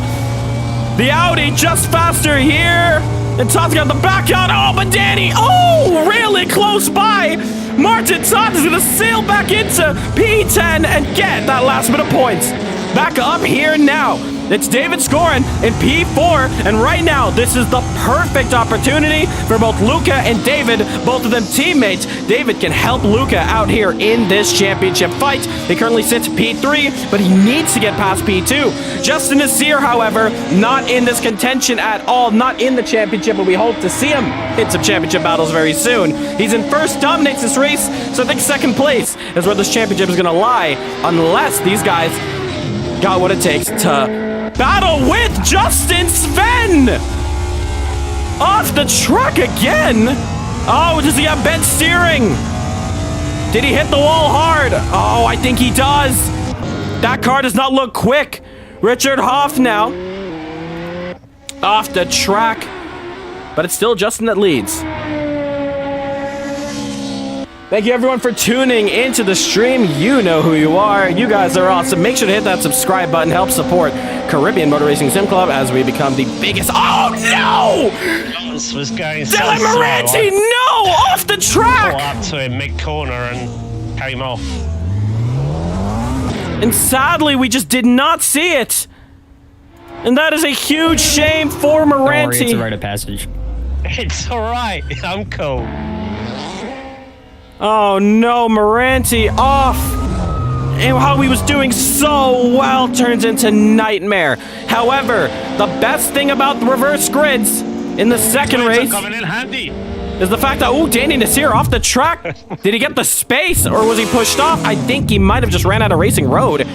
The Audi just faster here. And Toth's got the back out. Oh, but Danny, oh, really close by. Martin Toth is going to sail back into P10 and get that last bit of points. Back up here now. It's David Scorin in P4, and right now, this is the perfect opportunity for both Luca and David, both of them teammates. David can help Luca out here in this championship fight. He currently sits P3, but he needs to get past P2. Justin Nasir, however, not in this contention at all, not in the championship, but we hope to see him in some championship battles very soon. He's in first, dominates this race, so I think second place is where this championship is going to lie, unless these guys got what it takes to battle with Justin Sven! Off the track again! Oh, does he have bent steering? Did he hit the wall hard? Oh, I think he does. That car does not look quick. Richard Hoff now. Off the track. But it's still Justin that leads. Thank you everyone for tuning into the stream. You know who you are. You guys are awesome. Make sure to hit that subscribe button. Help support Caribbean Motor Racing Sim Club as we become the biggest. Oh no! Lance was going so Dylan Moranti, no! Off the track! Go up to him mid-corner and came off. And sadly, we just did not see it. And that is a huge shame for Moranti. Don't worry, it's a rite of passage. It's alright. I'm cool. Oh no, Moranti off. And how he was doing so well turns into nightmare. However, the best thing about the reverse grids in the second race coming in handy is the fact that, oh, Danny Nasir off the track. Did he get the space or was he pushed off? I think he might have just ran out of racing road.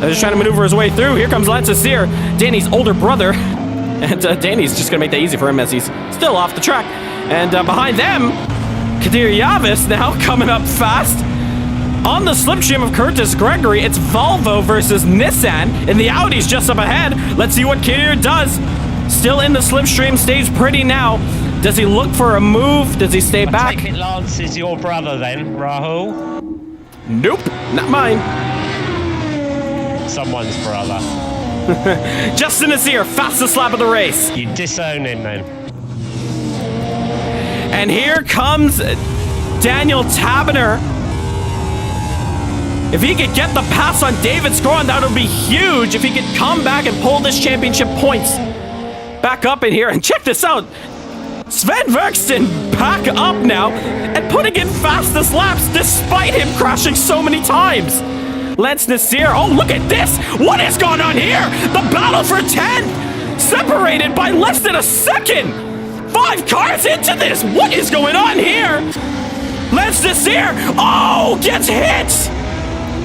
Just trying to maneuver his way through. Here comes Lance Nasir, Danny's older brother. And Danny's just going to make that easy for him as he's still off the track. And behind them, Kadir Yavis now coming up fast. On the slipstream of Curtis Gregory, it's Volvo versus Nissan, and the Audi's just up ahead. Let's see what Kadir does. Still in the slipstream, stays pretty now. Does he look for a move? Does he stay back? I take it Lance is your brother then, Rahul? Nope, not mine. Someone's brother. Justin Nasir, fastest lap of the race. You disown him then. And here comes Daniel Taberner. If he could get the pass on David Scoron, that would be huge. If he could come back and pull this championship points back up in here. And check this out. Sven Verksten back up now and putting in fastest laps despite him crashing so many times. Lance Nasir, oh, look at this. What is going on here? The battle for 10th, separated by less than a second. 5 cars into this. What is going on here? Lance Nasir, oh, gets hit.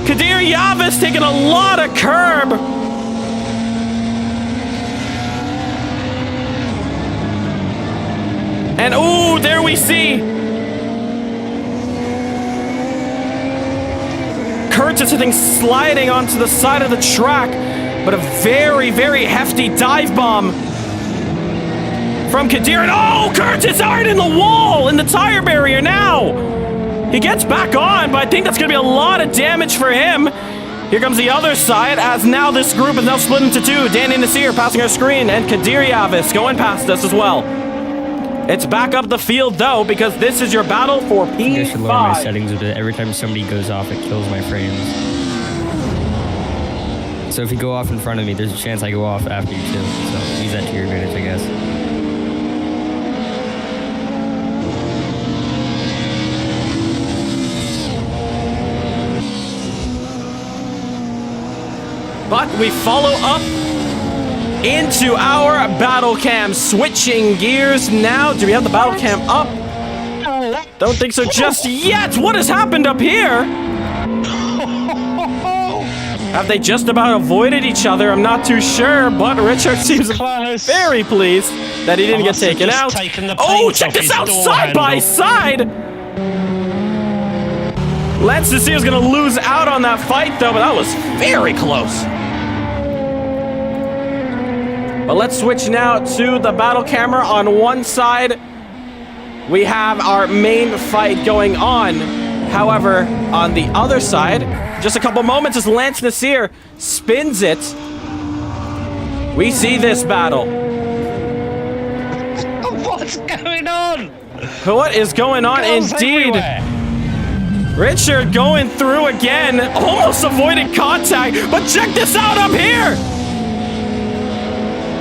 Kadir Yavis taking a lot of curb. And oh, there we see Curtis, I think, sliding onto the side of the track, but a very, very hefty dive bomb from Kadir. And oh, Curtis hard in the wall, in the tire barrier now. He gets back on, but I think that's going to be a lot of damage for him. Here comes the other side, as now this group is now split into 2. Danny Nasir passing our screen, and Kadir Yavis going past us as well. It's back up the field, though, because this is your battle for P5. I should lower my settings a bit. Every time somebody goes off, it kills my frames. So if you go off in front of me, there's a chance I go off after you too. So use that to your advantage, I guess. But we follow up into our battle cam, switching gears now. Do we have the battle cam up? Don't think so just yet. What has happened up here? Have they just about avoided each other? I'm not too sure, but Richard seems very pleased that he didn't get taken out. Oh, check this out, side by side. Lance Nasir is going to lose out on that fight, though, but that was very close. But let's switch now to the battle camera. On one side, we have our main fight going on. However, on the other side, just a couple moments as Lance Nasir spins it, we see this battle. What's going on? What is going on indeed? Everywhere. Richard going through again, almost avoided contact, but check this out up here!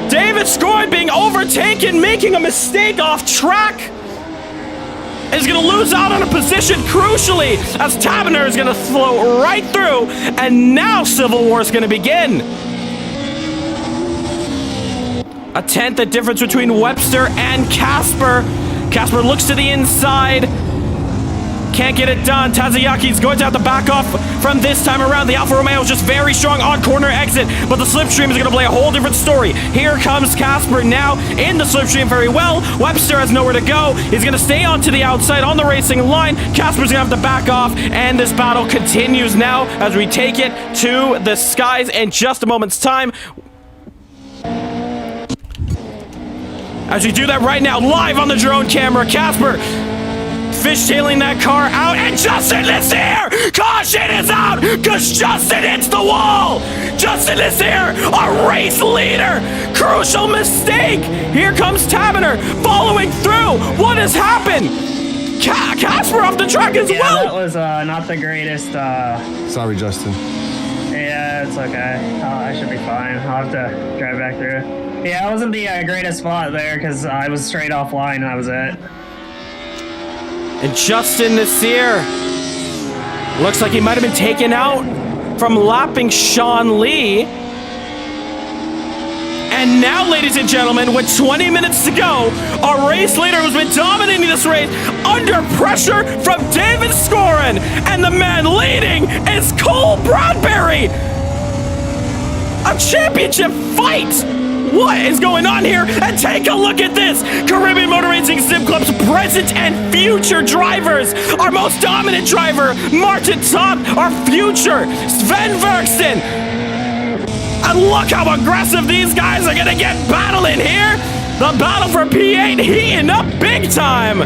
David Scoron being overtaken, making a mistake off track. Is going to lose out on a position crucially as Taberner is going to flow right through, and now Civil War is going to begin. A 10th the difference between Webster and Casper. Casper looks to the inside. Can't get it done. Tazayaki's going to have to back off from this time around. The Alfa Romeo is just very strong on corner exit, but the slipstream is going to play a whole different story. Here comes Casper now in the slipstream very well. Webster has nowhere to go. He's going to stay onto the outside on the racing line. Casper's going to have to back off, and this battle continues now as we take it to the skies in just a moment's time. As we do that right now, live on the drone camera, Casper fishtailing that car out, and Justin is here! Caution is out, because Justin hits the wall! Justin is here, a race leader! Crucial mistake! Here comes Taberner following through! What has happened? Casper off the track as well! That was not the greatest. Sorry, Justin. Yeah, it's okay. I should be fine. I'll have to drive back through. Yeah, it wasn't the greatest spot there, because I was straight offline and that was it. And Justin Nasir looks like he might have been taken out from lapping Sean Lee. And now, ladies and gentlemen, with 20 minutes to go, our race leader who's been dominating this race under pressure from David Scoron, and the man leading is Cole Broadberry. A championship fight. What is going on here? And take a look at this! Caribbean Motor Racing Sim Club's present and future drivers. Our most dominant driver, Martin Topp. Our future, Sven Verksten. And look how aggressive these guys are gonna get battling here. The battle for P8 heating up big time.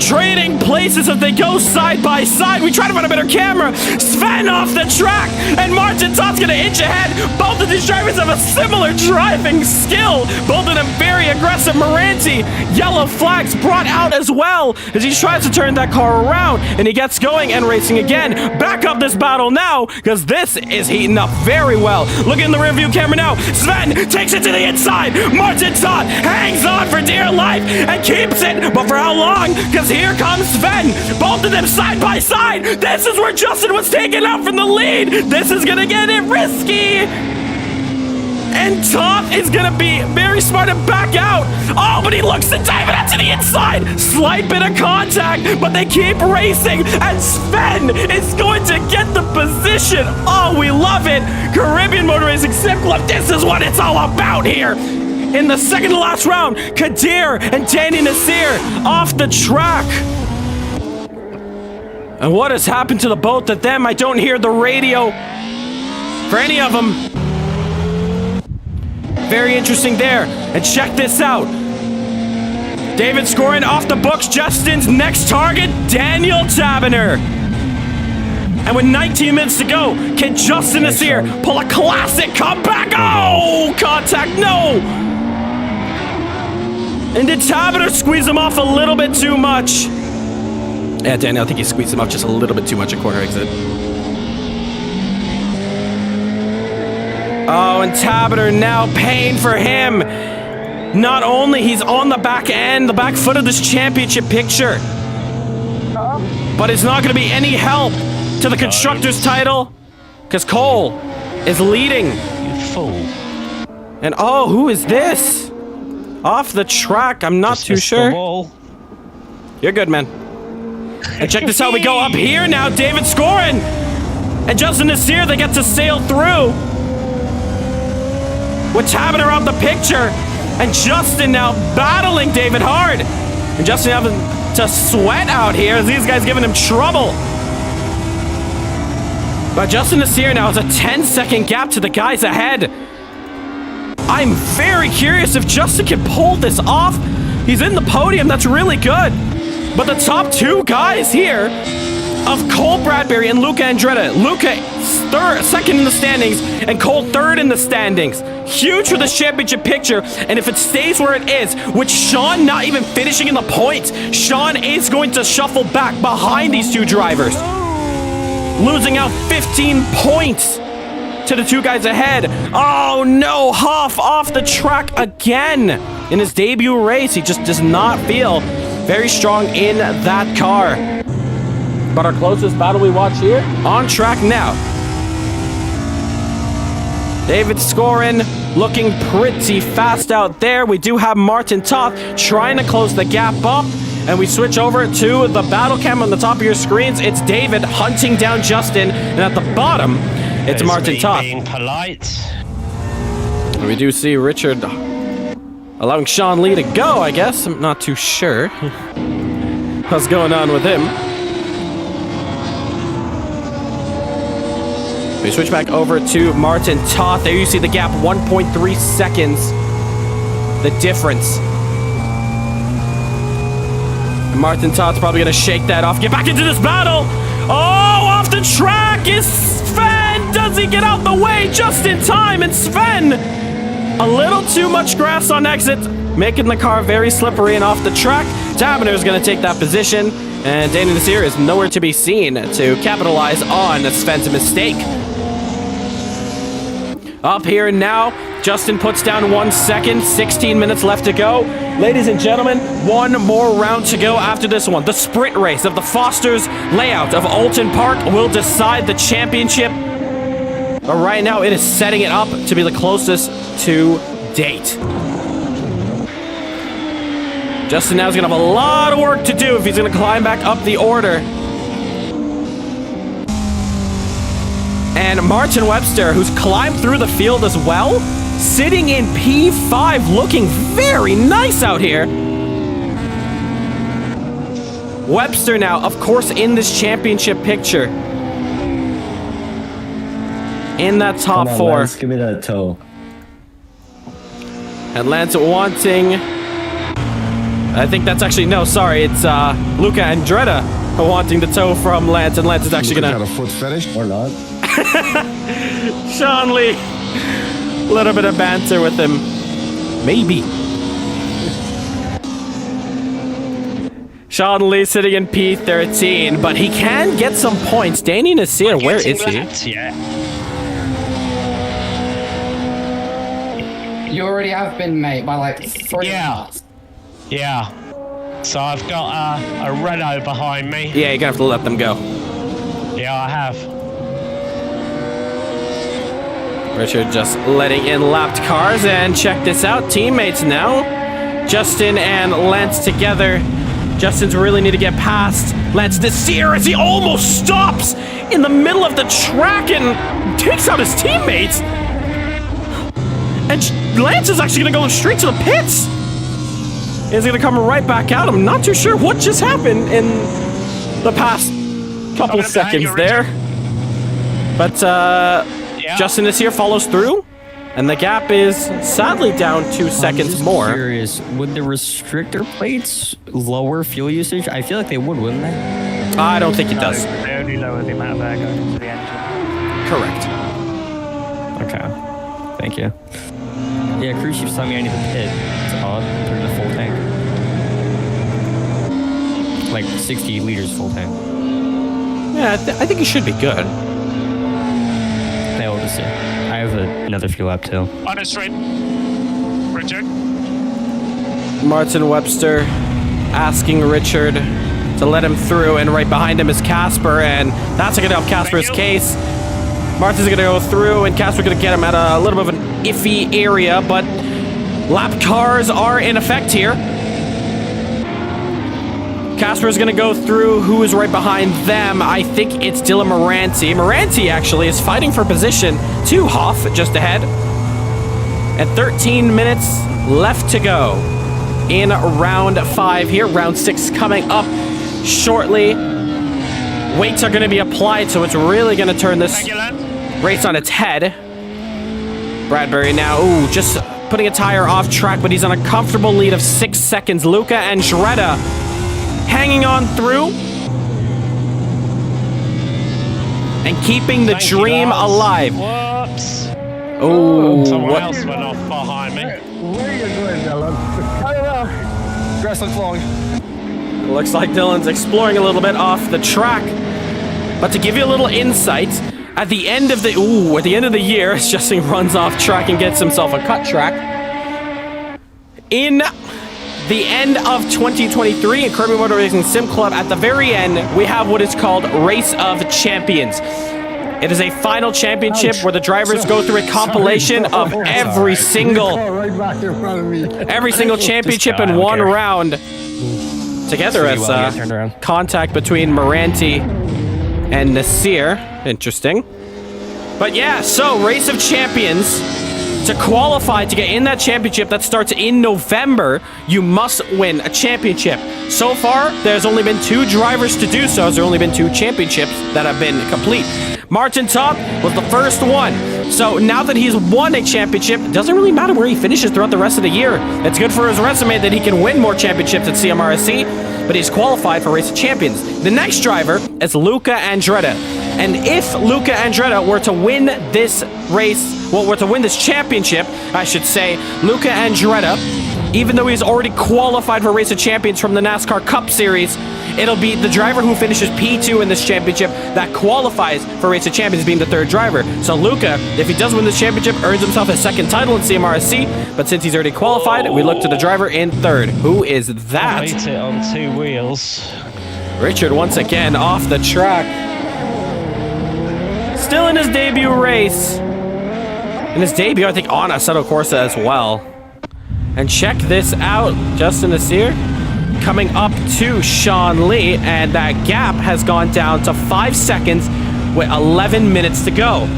trading places as they go side by side. We try to find a better camera. Sven off the track, and Martin Todd's gonna inch ahead. Both of these drivers have a similar driving skill. Both of them very aggressive. Moranti, yellow flags brought out as well as he tries to turn that car around, and he gets going and racing again. Back up this battle now, because this is heating up very well. Look in the rearview camera now. Sven takes it to the inside. Martin Todd hangs on for dear life and keeps it, but for how long? Because here comes Sven. Both of them side by side. This is where Justin was taken out from the lead. This is gonna get it risky. And Todd is gonna be very smart to back out. Oh, but he looks to David out to the inside. Slight bit of contact, but they keep racing. And Sven is going to get the position. Oh, we love it. Caribbean Motor Racing Sim Club, this is what it's all about here. In the second to last round, Kadir and Danny Nasir off the track. And what has happened to the both of them? I don't hear the radio for any of them. Very interesting there. And check this out. David scoring off the books. Justin's next target, Daniel Taberner. And with 19 minutes to go, can Justin Nasir pull a classic comeback? Oh, contact, no. And did Taberner squeeze him off a little bit too much? Yeah, Daniel, I think he squeezed him off just a little bit too much at corner exit. Oh, and Taberner now paying for him. Not only he's on the back end, the back foot of this championship picture, but it's not going to be any help to the constructor's title, because Cole is leading. You fool. And oh, who is this? Off the track, I'm not too sure. You're good, man. And check this out, we go up here now, David scoring. And Justin Nasir, they get to sail through. With Taberner out the picture, and Justin now battling David hard. And Justin having to sweat out here as these guys giving him trouble. But Justin Nasir now has a 10-second gap to the guys ahead. I'm very curious if Justin can pull this off. He's in the podium, that's really good. But the top two guys here of Cole Bradbury and Luca Andretta. Luca second in the standings, and Cole third in the standings. Huge for this championship picture, and if it stays where it is, with Sean not even finishing in the points, Sean is going to shuffle back behind these two drivers, losing out 15 points to the two guys ahead. Oh no, Hoff off the track again in his debut race. He just does not feel very strong in that car. But our closest battle we watch here, on track now. David scoring, looking pretty fast out there. We do have Martin Toth trying to close the gap up. And we switch over to the battle cam on the top of your screens. It's David hunting down Justin. And at the bottom, it's Martin Toth. Being polite. We do see Richard allowing Sean Lee to go, I guess. I'm not too sure what's going on with him. We switch back over to Martin Toth. There you see the gap, 1.3 seconds. The difference. And Martin Toth's probably going to shake that off. Get back into this battle. Oh, off the track is Sven. Does he get out the way just in time? And Sven, a little too much grass on exit, making the car very slippery and off the track. Taberner is going to take that position. And Danny Nasir is nowhere to be seen to capitalize on Sven's mistake. Up here now, Justin puts down 1 second, 16 minutes left to go. Ladies and gentlemen, one more round to go after this one. The sprint race of the Foster's layout of Oulton Park will decide the championship. But right now, it is setting it up to be the closest to date. Justin now is going to have a lot of work to do if he's going to climb back up the order. And Martin Webster, who's climbed through the field as well, sitting in P5, looking very nice out here. Webster now, of course, in this championship picture. In that top four. Lance, give me that toe. Atlanta wanting I think that's actually, no, sorry, it's Luca Andretta wanting the tow from Lance, and Lance is actually Luca gonna... got a foot fetish or not. Sean Lee. A little bit of banter with him. Maybe. Sean Lee sitting in P13, but he can get some points. Danny Nasir, where is he? Yeah. You already have been, mate, by like 3 minutes. Yeah. So I've got a Renault behind me. Yeah, you're gonna have to let them go. Yeah, I have. Richard just letting in lapped cars, and check this out. Teammates now. Justin and Lance together. Justin's really need to get past Lance Nasir as he almost stops in the middle of the track and takes out his teammates. And Lance is actually going to go straight to the pits. He's going to come right back out. I'm not too sure what just happened in the past couple of seconds there. But Justin Nasir follows through. And the gap is sadly down 2 seconds more. I'm curious, would the restrictor plates lower fuel usage? I feel like they would, wouldn't they? I don't think it does. They only lower the amount of air going into the engine. Correct. Okay. Thank you. Yeah, crew chief's telling me I need to pit. It's odd. Put in a full tank. Like 60 liters full tank. Yeah, I think it should be good. Yeah, we'll just see. I have another fuel up too. On a straight. Richard. Martin Webster asking Richard to let him through, and right behind him is Casper, and that's going to help Casper's case. Martin's going to go through, and Casper's going to get him at a little bit of an iffy area, but lap cars are in effect here. Casper's going to go through. Who is right behind them? I think it's Dylan Moranti. Moranti actually is fighting for position to Hoff just ahead. And 13 minutes left to go in round 5 here. Round 6 coming up shortly. Weights are going to be applied, so it's really going to turn this race on its head. Bradbury now, just putting a tire off track, but he's on a comfortable lead of 6 seconds. Luca Andretta hanging on through and keeping the dream alive. Whoops. Oh, someone else went off behind me. Where are you going, Dylan? I don't know. Grass looks long. Looks like Dylan's exploring a little bit off the track. But to give you a little insight, at the end of the year, Justin runs off track and gets himself a cut track. In the end of 2023 in Kirby Motor Racing Sim Club, at the very end, we have what is called Race of Champions. It is a final championship where the drivers go through a compilation of every single championship in one round together as contact between Moranti and Nasir. Interesting. But yeah, so Race of Champions. To qualify to get in that championship that starts in November, you must win a championship. So far, there's only been 2 drivers to do so. There's only been 2 championships that have been complete. Martin Top was the first one. So now that he's won a championship, it doesn't really matter where he finishes throughout the rest of the year. It's good for his resume that he can win more championships at CMRSC, but he's qualified for Race of Champions. The next driver is Luca Andretta. And if Luca Andretta were to win this race, were to win this championship, I should say, Luca Andretta, even though he's already qualified for Race of Champions from the NASCAR Cup Series, it'll be the driver who finishes P2 in this championship that qualifies for Race of Champions, being the 3rd driver. So Luca, if he does win this championship, earns himself a 2nd title in CMRSC, but since he's already qualified, we look to the driver in 3rd. Who is that? Beat it on 2 wheels. Richard once again off the track. Still in his debut race. In his debut, I think, on Assetto Corsa as well. And check this out. Justin Nasir coming up to Sean Lee, and that gap has gone down to 5 seconds with 11 minutes to go.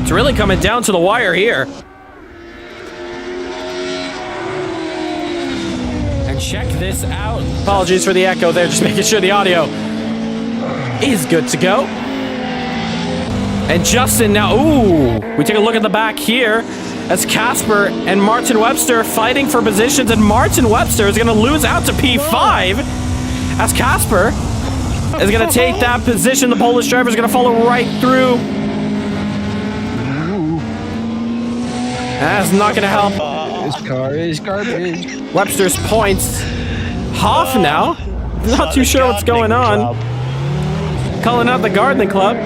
It's really coming down to the wire here. And check this out. Apologies for the echo there, just making sure the audio is good to go. And Justin now, we take a look at the back here. as Casper and Martin Webster fighting for positions, and Martin Webster is going to lose out to P5 as Casper is going to take that position. The Polish driver is going to follow right through. That's not going to help. This car is garbage. Webster's points half now. Not too sure what's going on. Calling out the gardening club.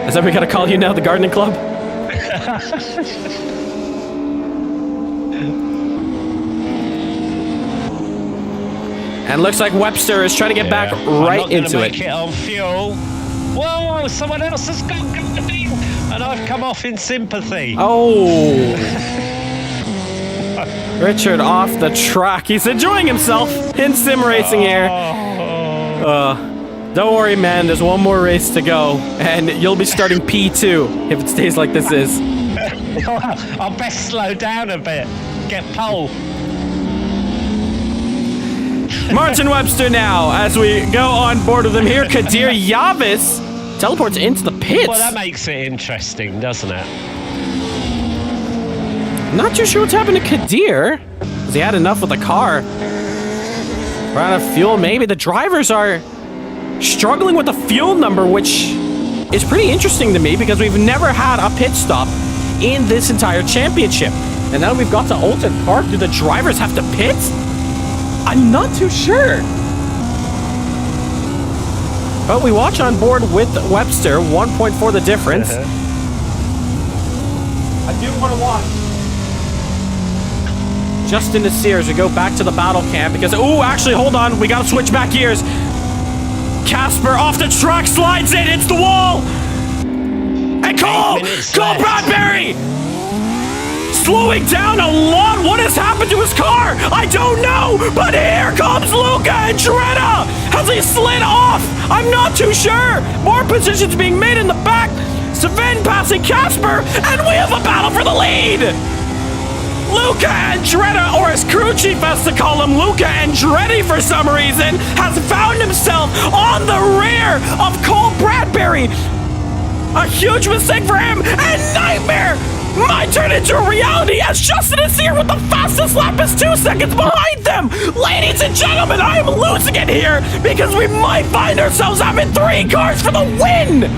Is that we got to call you now the gardening club? And looks like Webster is trying to get back right into it. Make it on fuel. Whoa, someone else has got guarding, and I've come off in sympathy. Oh. Richard off the track. He's enjoying himself in sim racing here. Don't worry, man. There's one more race to go, and you'll be starting P2 if it stays like this is. I'll best slow down a bit. Get pole. Martin Webster now, as we go on board with him here. Kadir Yavis teleports into the pits. Well, that makes it interesting, doesn't it? Not too sure what's happened to Kadir. Has he had enough with the car? Ran out of fuel, maybe. The drivers are struggling with the fuel number, which is pretty interesting to me because we've never had a pit stop in this entire championship. And now we've got to Oulton Park. Do the drivers have to pit? I'm not too sure. But we watch on board with Webster, 1.4 the difference. I do want to watch Justin Nasir, we go back to the battle camp because, oh, actually, hold on. We got to switch back gears. Casper off the track, slides in, hits the wall. And Cole Bradbury slowing down a lot. What has happened to his car? I don't know, but here comes Luca Andretta. Has he slid off? I'm not too sure. More positions being made in the back. Sven passing Casper, and we have a battle for the lead. Luca Andretti, or as crew chief has to call him, Luca Andretti for some reason, has found himself on the rear of Cole Bradbury. A huge mistake for him, and nightmare might turn into a reality as Justin is here with the fastest lap is 2 seconds behind them. Ladies and gentlemen, I am losing it here because we might find ourselves having 3 cars for the win.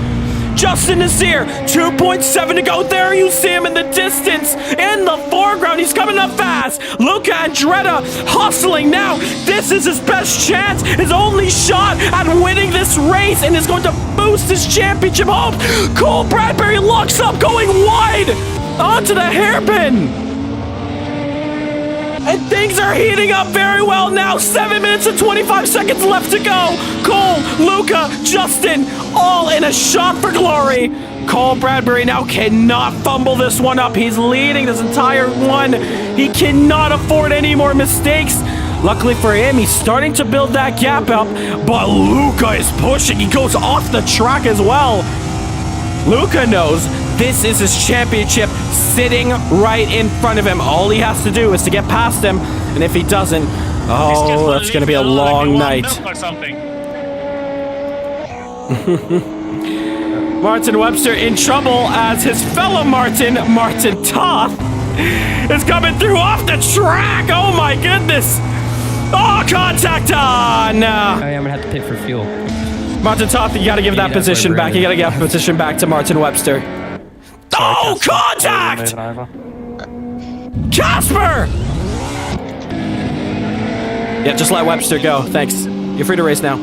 Justin Nasir, 2.7 to go. There you see him in the distance. In the foreground, he's coming up fast. Luca Andretta hustling now. This is his best chance, his only shot at winning this race, and is going to boost his championship hopes. Cole Bradbury locks up, going wide onto the hairpin. And things are heating up very well now. 7 minutes and 25 seconds left to go. Cole, Luca, Justin, all in a shot for glory. Cole Bradbury now cannot fumble this one up. He's leading this entire one. He cannot afford any more mistakes. Luckily for him, he's starting to build that gap up, but Luca is pushing. He goes off the track as well. Luca knows this is his championship sitting right in front of him. All he has to do is to get past him, and if he doesn't, oh, that's going to be a long night. Martin Webster in trouble as his fellow Martin Toth, is coming through off the track. Oh my goodness. Oh, contact on. I'm going to have to pit for fuel. Martin Toth, you got to give that position back. You got to give that position back to Martin Webster. Oh, contact! Casper! Yeah, just let Webster go. Thanks. You're free to race now.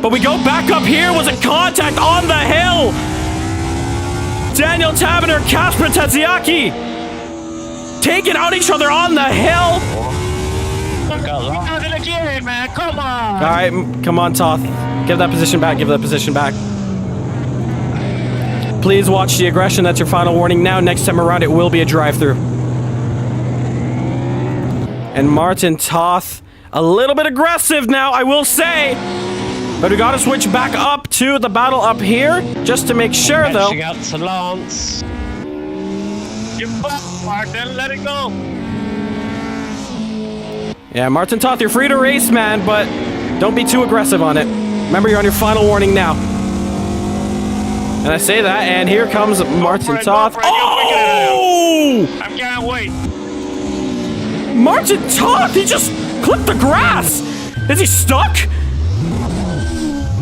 But we go back up here. Was a contact on the hill. Daniel Tavener, Casper Taziaki taking out each other on the hill. Come on. All right, come on, Toth. Give that position back. Give that position back. Please watch the aggression. That's your final warning now. Next time around, it will be a drive-through. And Martin Toth, a little bit aggressive now, I will say. But we got to switch back up to the battle up here, just to make sure, though. Reaching out to Lance. Give up, Martin. Let it go. Yeah, Martin Toth, you're free to race, man, but don't be too aggressive on it. Remember, you're on your final warning now. And I say that, and here comes Martin Toth. Oh! Oh! I can't wait. Martin tough. He just clipped the grass. Is he stuck?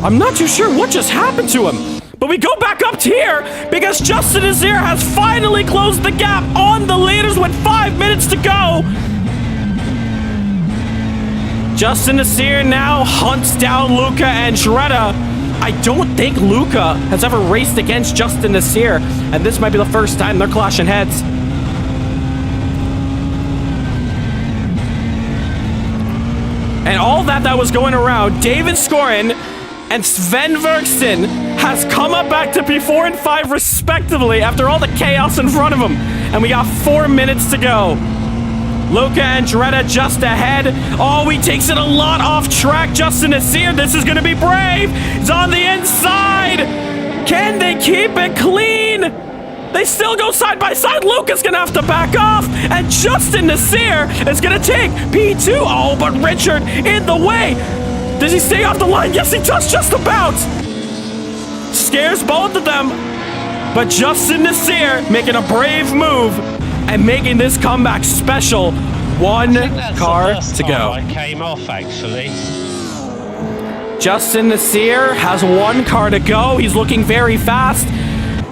I'm not too sure what just happened to him. But we go back up to here because Justin Azir has finally closed the gap on the leaders with 5 minutes to go. Justin Azir now hunts down Luca and Shredda. I don't think Luca has ever raced against Justin Azir, and this might be the first time they're clashing heads. And all that was going around, David Skorin and Sven Verksten has come up back to P4 and 5 respectively after all the chaos in front of them. And we got 4 minutes to go. Luca and Dretta just ahead. Oh, he takes it a lot off track. Justin Azir, this is going to be brave. He's on the inside. Can they keep it clean? They still go side by side. Luca's going to have to back off. And Justin Azir is going to take P2. Oh, but Richard in the way. Does he stay off the line? Yes, he does, just about. Scares both of them. But Justin Azir making a brave move and making this comeback special. One car to go. I came off, actually. Justin Azir has 1 car to go. He's looking very fast.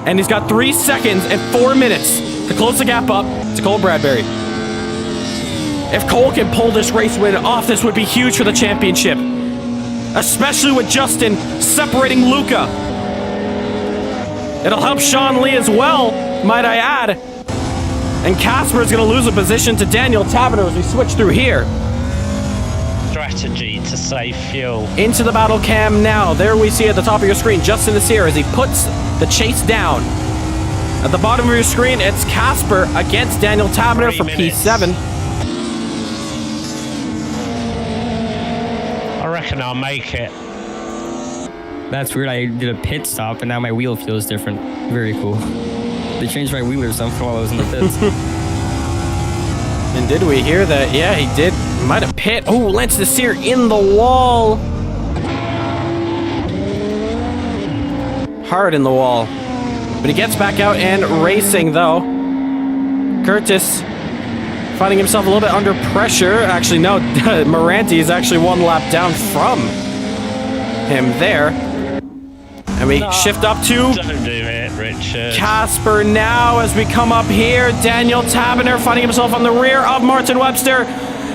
And he's got 3 seconds and 4 minutes to close the gap up to Cole Bradbury. If Cole can pull this race win off, this would be huge for the championship. Especially with Justin separating Luca. It'll help Sean Lee as well, might I add. And Casper is going to lose a position to Daniel Taverner as we switch through here. Strategy to save fuel. Into the battle cam now. There we see at the top of your screen, Justin Azir as he puts the chase down. At the bottom of your screen, it's Casper against Daniel Taverner for P7. I reckon I'll make it. That's weird. I did a pit stop and now my wheel feels different. Very cool. They changed my wheel or something while I was in the pits. And did we hear that? Yeah, he did. Might have pit. Oh, Lance Azir in the wall. Hard in the wall. But he gets back out and racing though. Curtis finding himself a little bit under pressure. Actually, no, Moranti is actually 1 lap down from him there. And we shift up to Don't do it, Richard. Casper now as we come up here. Daniel Taverner finding himself on the rear of Martin Webster.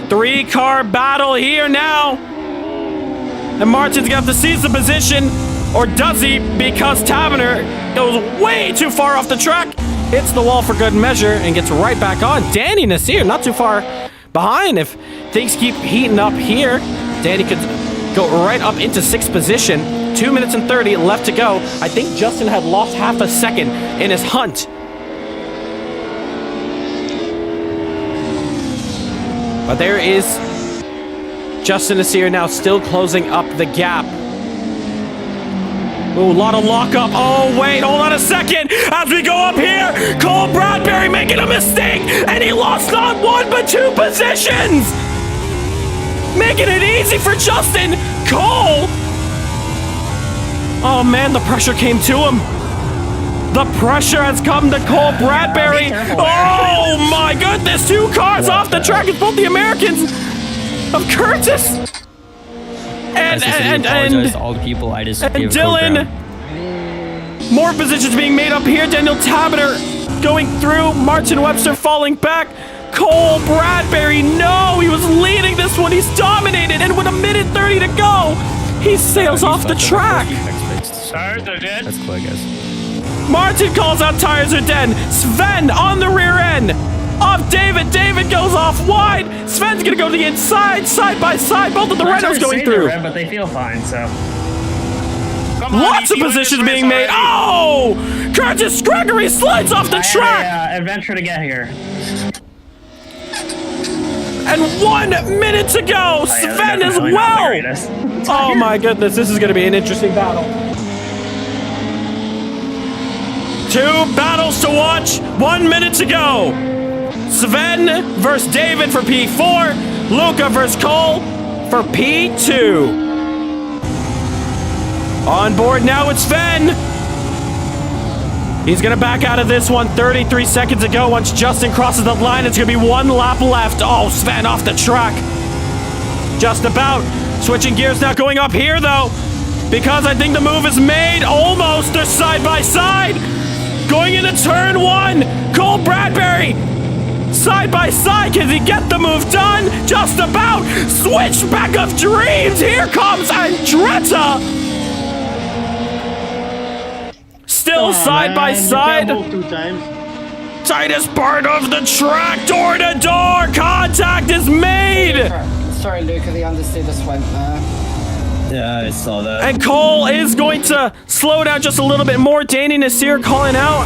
3-car battle here now. And Martin's going to have to seize the position. Or does he? Because Taverner goes way too far off the track. Hits the wall for good measure and gets right back on. Danny Nasir not too far behind. If things keep heating up here, Danny could go right up into 6th position. 2 minutes and 30 left to go. I think Justin had lost half a second in his hunt. But there is Justin Azir now still closing up the gap. Ooh, a lot of lockup. Oh, wait, hold on a second. As we go up here, Cole Bradbury making a mistake, and he lost not 1 but 2 positions. Making it easy for Justin. Cole. Oh, man, the pressure came to him. The pressure has come to Cole Bradbury. Oh, my goodness. 2 cars off the track. It's both the Americans of Curtis. And all the people I just and Dylan. More positions being made up here. Daniel Taverner going through. Martin Webster falling back. Cole Bradbury, no, he was leading this one. He's dominated, and with 1:30 to go, he sails off the track. Tires are dead. That's cool, I guess. Martin calls out tires are dead. Sven on the rear end of David. David goes off wide. Sven's gonna go to the inside, side by side. Both of the Renaults going through. Red, but they feel fine, so. Lots of positions being made. Oh! Curtis Gregory slides off the track. Adventure to get here. And 1 minute to go. Sven as well. Oh my goodness, this is gonna be an interesting battle. 2 battles to watch, 1 minute to go. Sven versus David for P4, Luca versus Cole for P2. On board now, it's Sven. He's gonna back out of this one 33 seconds ago. Once Justin crosses the line, it's gonna be one lap left. Oh, Sven off the track. Just about. Switching gears now, going up here though, because I think the move is made. Almost, they're side by side. Going into turn one, Cole Bradbury. Side by side, can he get the move done? Just about. Switchback of dreams. Here comes Andretti. Still side by side. Tightest part of the track. Door to door. Contact is made. Sorry, Luca, the understeer just went there. Yeah, I saw that. And Cole is going to slow down just a little bit more. Danny Nasir calling out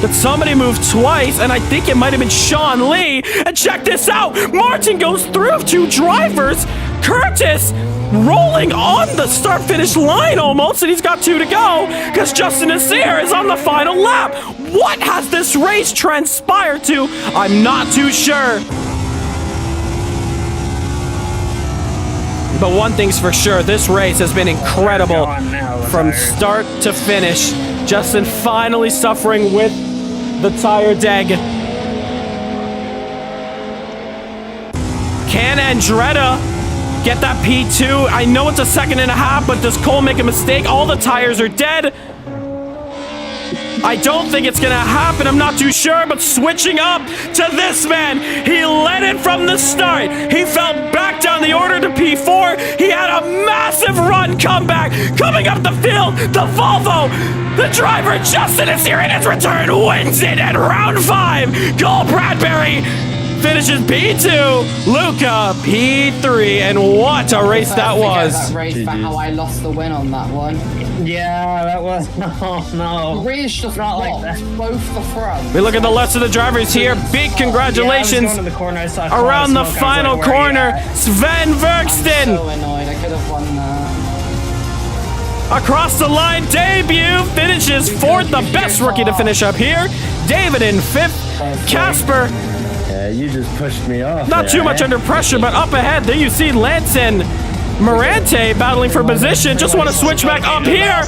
that somebody moved twice, and I think it might have been Sean Lee. And check this out. Martin goes through 2 drivers. Curtis rolling on the start-finish line almost, and he's got 2 to go because Justin Nasir is on the final lap. What has this race transpired to? I'm not too sure. But one thing's for sure, this race has been incredible from start to finish. Justin finally suffering with the tire deg. Can Andretti get that P2? I know it's a 1.5 seconds, but does Cole make a mistake? All the tires are dead. I don't think it's gonna happen. I'm not too sure, but switching up to this man. He led it from the start. He fell back down the order to P4. He had a massive run comeback. Coming up the field, the Volvo. The driver, Justin, is here in his return, wins it at round 5. Cole Bradbury finishes P2. Luca, P3. And what a race that was. That race for how I lost the win on that one. Yeah, that was... No. The race just not like that. Both the front. We look at the rest of the drivers here. Big congratulations around the final corner. Sven Verksten. I'm so annoyed. I could have won that. Across the line debut, finishes 4th, the best rookie to finish up here. David in 5th. Casper. Yeah, you just pushed me off. Not too much under pressure, but up ahead, there you see Lance and Morante battling for position. Just want to switch back up here.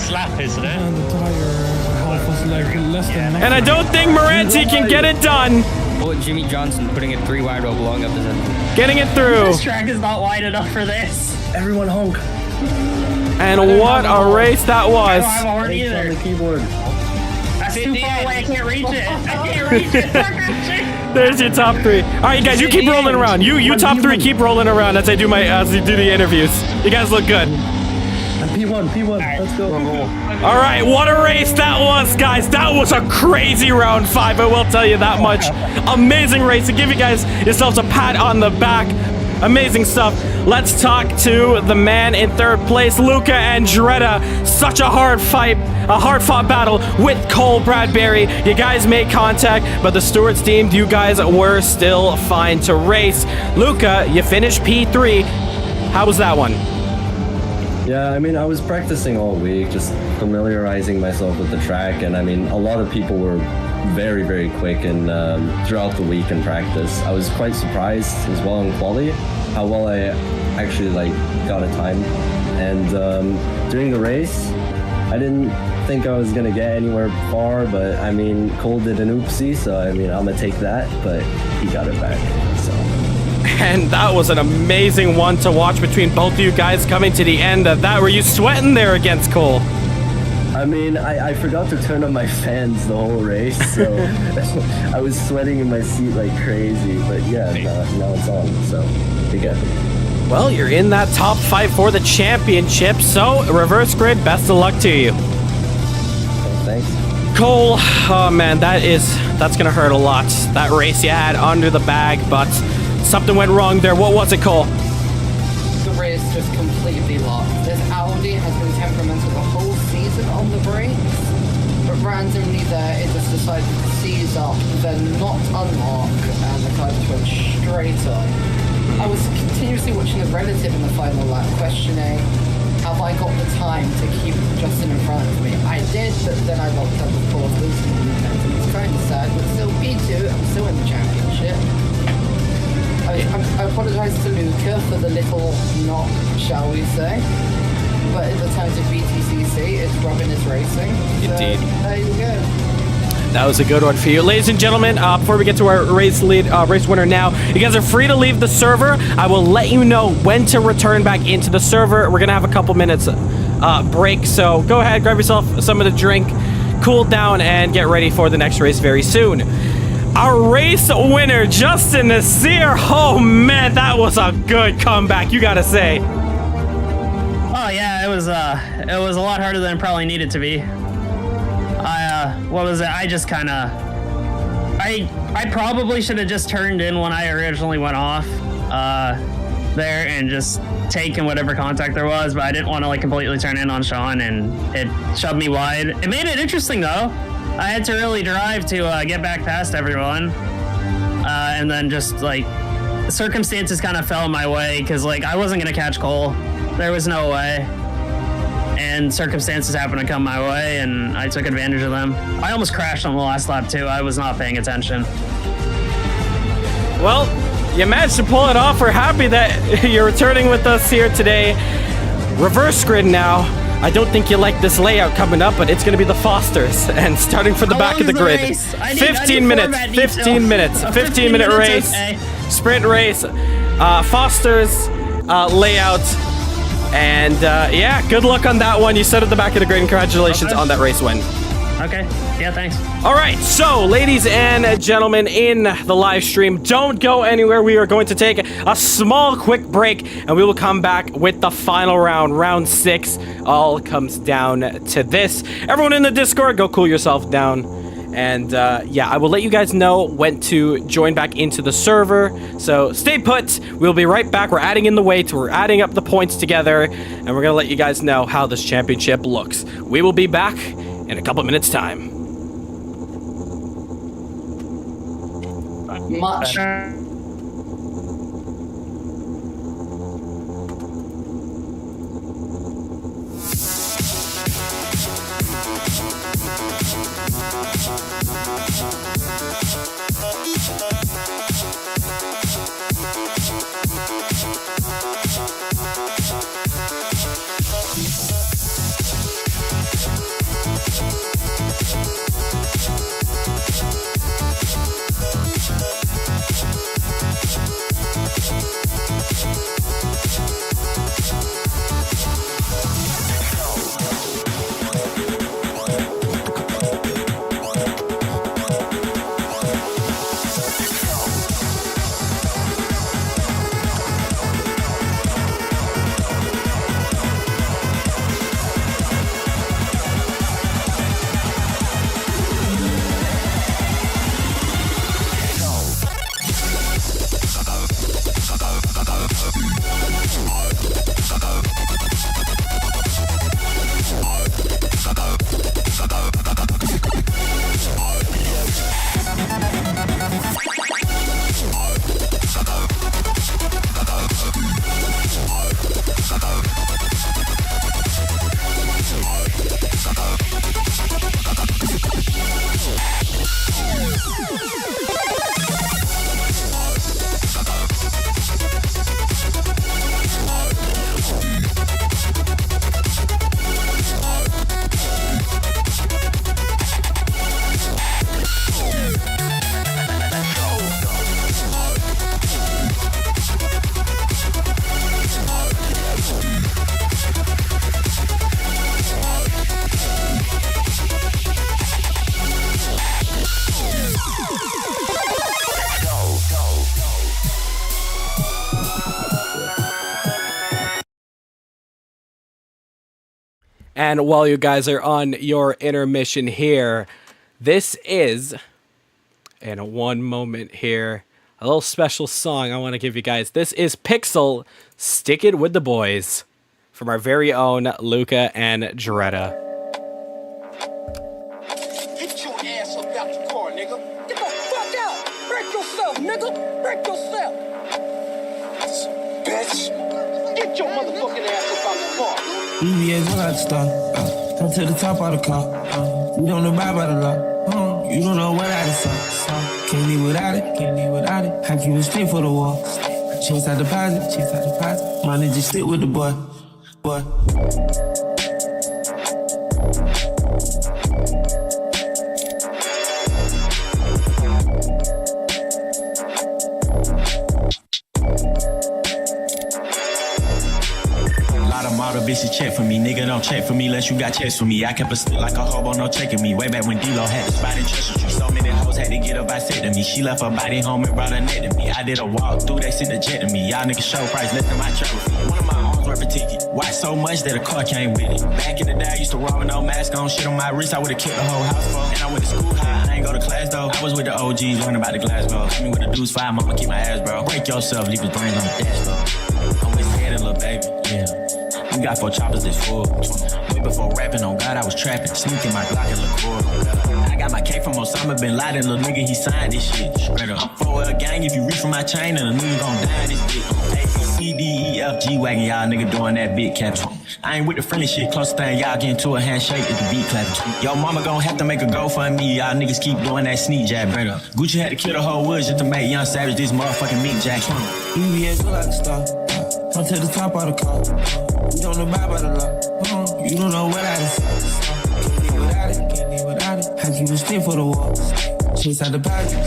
And I don't think Morante can get it done. Oh, Jimmy Johnson putting it 3 wide while blowing up his engine. Getting it through. This track is not wide enough for this. Everyone honk. And what a race that was. I don't have a horn either. On the keyboard. That's too far away. I can't reach it. I can't reach it. There's your top 3. All right, you guys, you keep rolling around. You top 3 keep rolling around as I do the interviews. You guys look good. P1. Let's go. All right, what a race that was, guys. That was a crazy round 5. I will tell you that much. Amazing race. To give you guys yourselves a pat on the back. Amazing stuff. Let's talk to the man in 3rd place, Luca Andretti. Such a hard fight, a hard-fought battle with Cole Bradbury. You guys made contact, but the stewards deemed you guys were still fine to race. Luca, you finished P3. How was that one? Yeah, I mean, I was practicing all week, just familiarizing myself with the track, and I mean, a lot of people were very, very quick and throughout the week in practice. I was quite surprised as well in quali how well I actually got a time. And during the race, I didn't think I was gonna get anywhere far, but I mean, Cole did an oopsie, so I mean, I'm gonna take that, but he got it back, so. And that was an amazing one to watch between both of you guys coming to the end of that. Were you sweating there against Cole? I mean, I forgot to turn on my fans the whole race, so I was sweating in my seat like crazy, but yeah, now it's on, so be good. Well, you're in that top 5 for the championship, so reverse grid, best of luck to you. Thanks. Cole, oh man, that's gonna hurt a lot. That race you had under the bag, but something went wrong there. What was it, Cole? The race just completely locked. This Audi has been temperamental the whole season on the brakes, but randomly there it just decided to seize up, then not unlock, and the car just went straight on. I was continuously watching the relative in the final lap, questioning, have I got the time to keep Justin in front of me? I did, but then I locked up, of course, losing the momentum. It's kind of sad, but still P2, I'm still in the championship. I apologise to Luca for the little knock, shall we say. But in the terms of BTCC, it's Robin is racing. Indeed. So, there you go. That was a good one for you. Ladies and gentlemen, before we get to our race winner now, you guys are free to leave the server. I will let you know when to return back into the server. We're going to have a couple minutes break, so go ahead, grab yourself something to drink, cool down, and get ready for the next race very soon. Our race winner, Justin Nasir. Oh, man, that was a good comeback, you got to say. Oh, yeah, it was a lot harder than it probably needed to be. What was it? I just kind of... I probably should have just turned in when I originally went off there and just taken whatever contact there was, but I didn't want to like completely turn in on Sean, and it shoved me wide. It made it interesting, though. I had to really drive to get back past everyone, and then just like circumstances kind of fell my way because like I wasn't going to catch Cole. There was no way. And circumstances happened to come my way, and I took advantage of them. I almost crashed on the last lap, too. I was not paying attention. Well, you managed to pull it off. We're happy that you're returning with us here today. Reverse grid now. I don't think you like this layout coming up, but it's going to be the Fosters. And starting from the back of the grid. 15 minutes. 15 minutes. 15-minute race. Okay. Sprint race. Fosters layout. And yeah, good luck on that one. You set at the back of the grid. Congratulations on that race win. Okay. Yeah, thanks. All right. So, ladies and gentlemen, in the live stream, don't go anywhere. We are going to take a small, quick break, and we will come back with the final round, round 6. All comes down to this. Everyone in the Discord, go cool yourself down. And yeah, I will let you guys know when to join back into the server. So stay put. We'll be right back. We're adding in the weight. We're adding up the points together. And we're going to let you guys know how this championship looks. We will be back in a couple minutes' time. Much. And while you guys are on your intermission here, this is, in one moment here, a little special song I want to give you guys. This is Pixel, Stick It With The Boys, from our very own Luca and Joretta. Get your ass up out the car, nigga. Get the fuck out. Break yourself, nigga. Break yourself. Bitch. Get your motherfucking ass up out the car. EVA's all out the star. Come to the top of the car. You don't abide by the law. You don't know what I decide. Can't live without it. Can't live without it. I keep it straight for the wall. Chase out deposit. Chase out deposit. Money just stick with the boy. Boy. check for me. Nigga, don't check for me unless you got checks for me. I kept a stick like a hobo, no checking me. Way back when D-Lo had the spot in Chester Street. So many hoes had to get a vasectomy. She left her body home and brought her neck to me. I did a walk through, they sent the jet to me. Y'all niggas show price less than my travel fee. One of my arms worth a ticket. Watch so much that a car came with it. Back in the day, I used to roll with no mask on. Shit on my wrist, I would've killed the whole house for. And I went to school high, I ain't go to class though. I was with the OGs, learning about the glass bro. Hit me with the deuce 5, mama keep my ass, bro. Break yourself, leave his brains on the dash, bro. I'm with head, little baby, yeah. We got 4 choppers that's full. Way before rapping, on God, I was trapping. Sneaking my Glock and LaCroix. I got my cake from Osama Bin Laden, little nigga, he signed this shit. Straight up. I'm for a gang, if you reach from my chain, and a nigga gon' die this bitch. A, B, C, D, E, F, G wagon, y'all nigga doing that big cap. I ain't with the friendly shit, close thing, y'all getting to a handshake at the beat clapping. Yo, mama gon' have to make a go for me, y'all niggas keep doing that sneak jab. Straight up. Gucci had to kill the whole woods just to make Young Savage this motherfucking meat jack. BBS look like a star. I'm to the top of the car. You don't abide by the law. You don't know what I just saw. Can't live without it, can't live without it. I keep a stick for the wall. Chase out the deposit.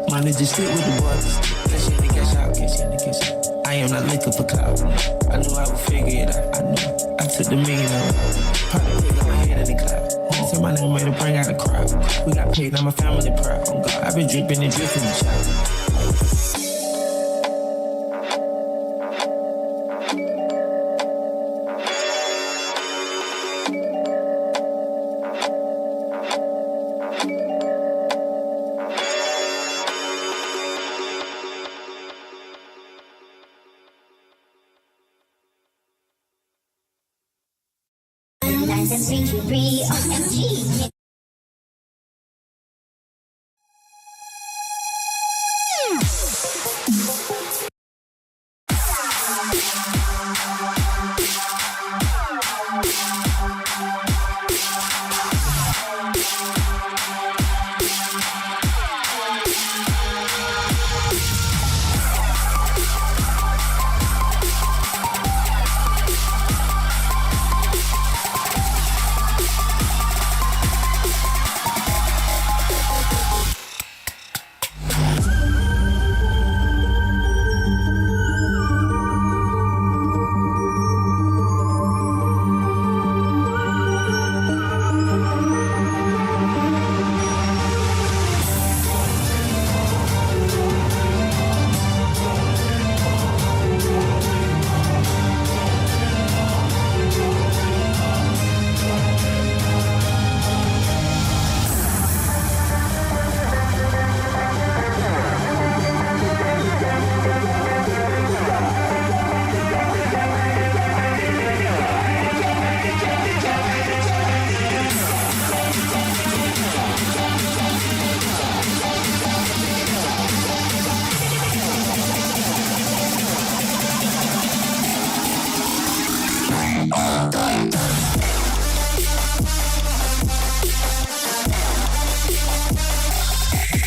My niggas stick with the boys. Cash in the cash out, cash in the cash out. I am not looking for clout. I knew I would figure it out. I knew. I took the million out. Probably put on my head in the cloud. Said my name made to bring out the crowd. We got paid, now my family proud. Oh God, I've been dripping and dripping the child.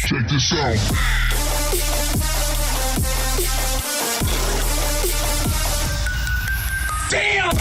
Check this out. Damn!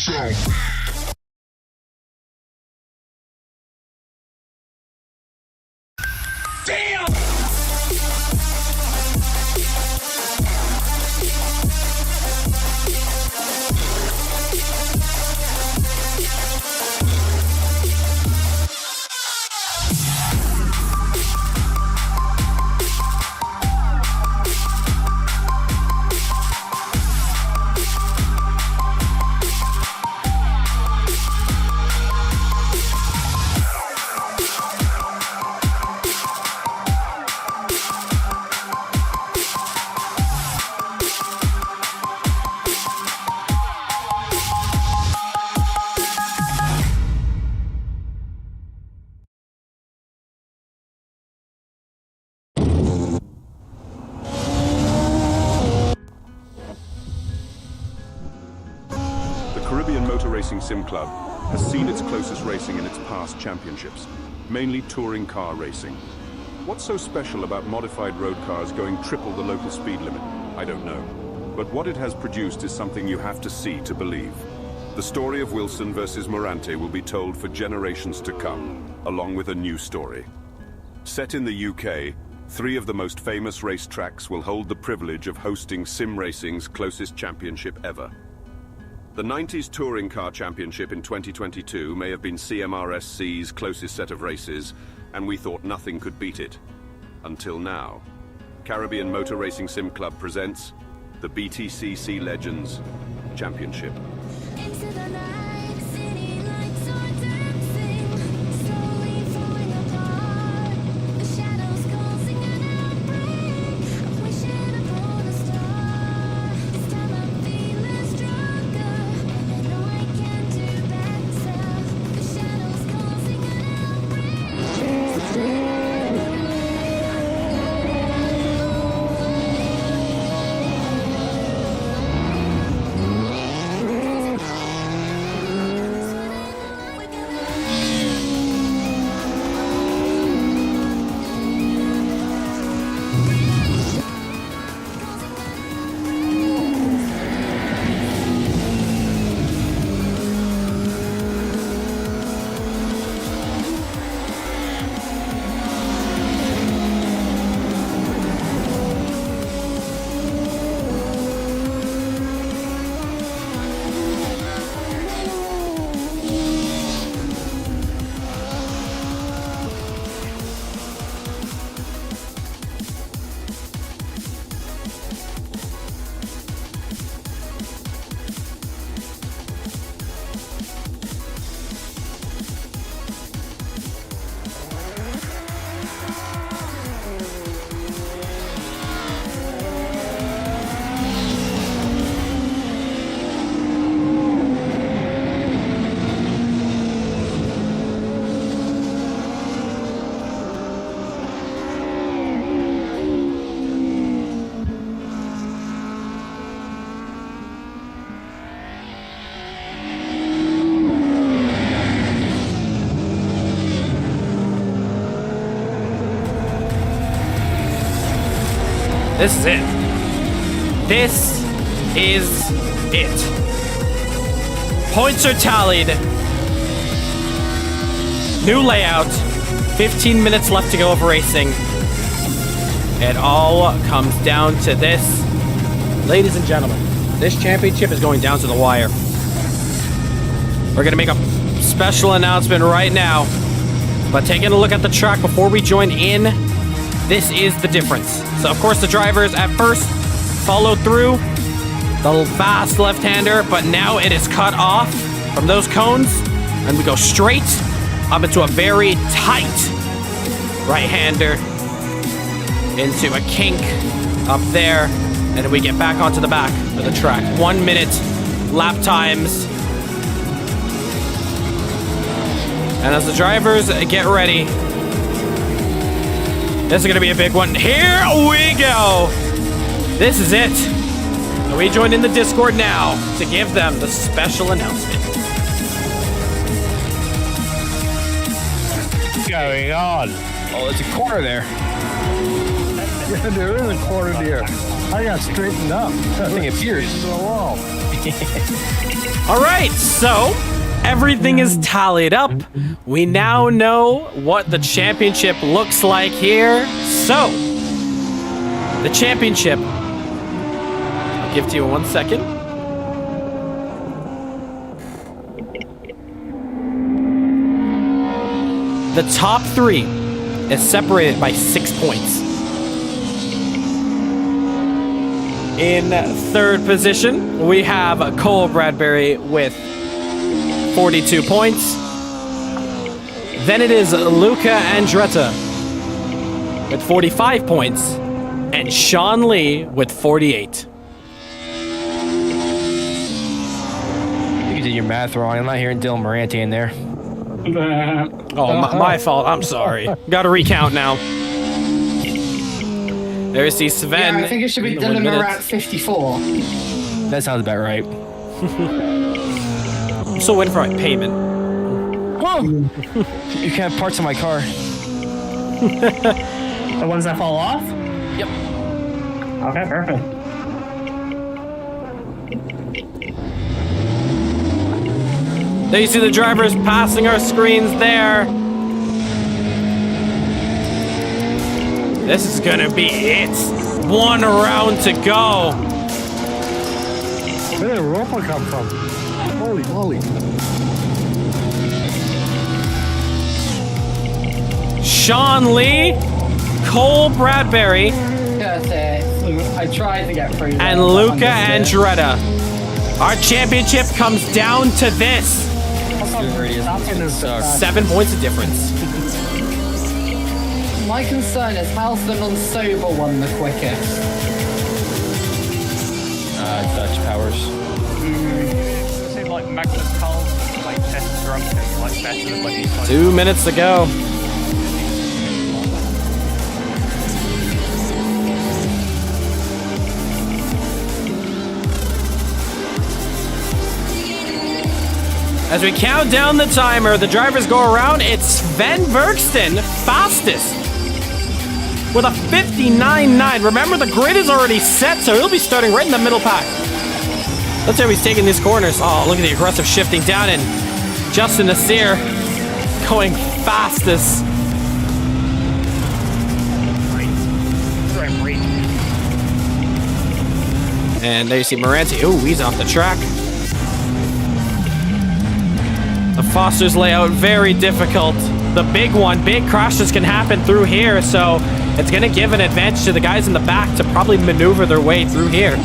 Damn! Racing Sim Club has seen its closest racing in its past championships, mainly touring car racing. What's so special about modified road cars going triple the local speed limit? I don't know. But what it has produced is something you have to see to believe. The story of Wilson versus Morante will be told for generations to come, along with a new story. Set in the UK, 3 of the most famous racetracks will hold the privilege of hosting sim racing's closest championship ever. The 90s Touring Car Championship in 2022 may have been CMRSC's closest set of races, and we thought nothing could beat it. Until now. Caribbean Motor Racing Sim Club presents the BTCC Legends Championship. Into the night, city lights are dancing, slowly falling apart. The shadows causing an outbreak. I'm wishing upon a star. This time I'm feeling stronger, and I know I can do better. The shadows causing an outbreak. This is it. This is it. Points are tallied. New layout. 15 minutes left to go of racing. It all comes down to this. Ladies and gentlemen, this championship is going down to the wire. We're going to make a special announcement right now. But taking a look at the track before we join in, this is the difference. So, of course, the drivers at first followed through the fast left-hander, but now it is cut off from those cones, and we go straight up into a very tight right-hander, into a kink up there, and then we get back onto the back of the track. 1 minute lap times. And as the drivers get ready, this is going to be a big one. Here we go. This is it. And we join in the Discord now to give them the special announcement. What's going on? Oh, there's a corner there. Yeah, there is a corner there. I got straightened up. I think it's yours. To the wall. All right. So, everything is tallied up. We now know what the championship looks like here. So, the championship, I'll give to you in 1 second. The top 3 is separated by 6 points. In third position, we have Cole Bradbury with 42 points. Then it is Luca Andretta with 45 points. And Sean Lee with 48. You did your math wrong. I'm not hearing Dylan Morante in there. Oh, my fault. I'm sorry. Got to recount now. There's the Sven. Yeah, I think it should be Dylan Morant 54. That sounds about right. I'm still waiting for my payment. Whoa! You can have parts of my car. The ones that fall off? Yep. Okay, perfect. There you see the drivers passing our screens there. This is gonna be it. 1 round to go. Where did Europa come from? Holy moly. Sean Lee, Cole Bradbury, I tried to get free. and Luca Andretta. Our championship comes down to this. 7 points of difference. My concern is how's the non-sober one the quickest? Dutch powers. It seems like Magnus Carlsen, like test drunken, like better than when he's like 2 minutes to go. As we count down the timer, the drivers go around. It's Sven Bergsten, fastest, with a 59.9. Remember, the grid is already set, so he'll be starting right in the middle pack. Let's see how he's taking these corners. Oh, look at the aggressive shifting down, and Justin Nasir going fastest. And there you see Moranti. Oh, he's off the track. The Foster's layout, very difficult. The big one, big crashes can happen through here, so it's going to give an advantage to the guys in the back to probably maneuver their way through here.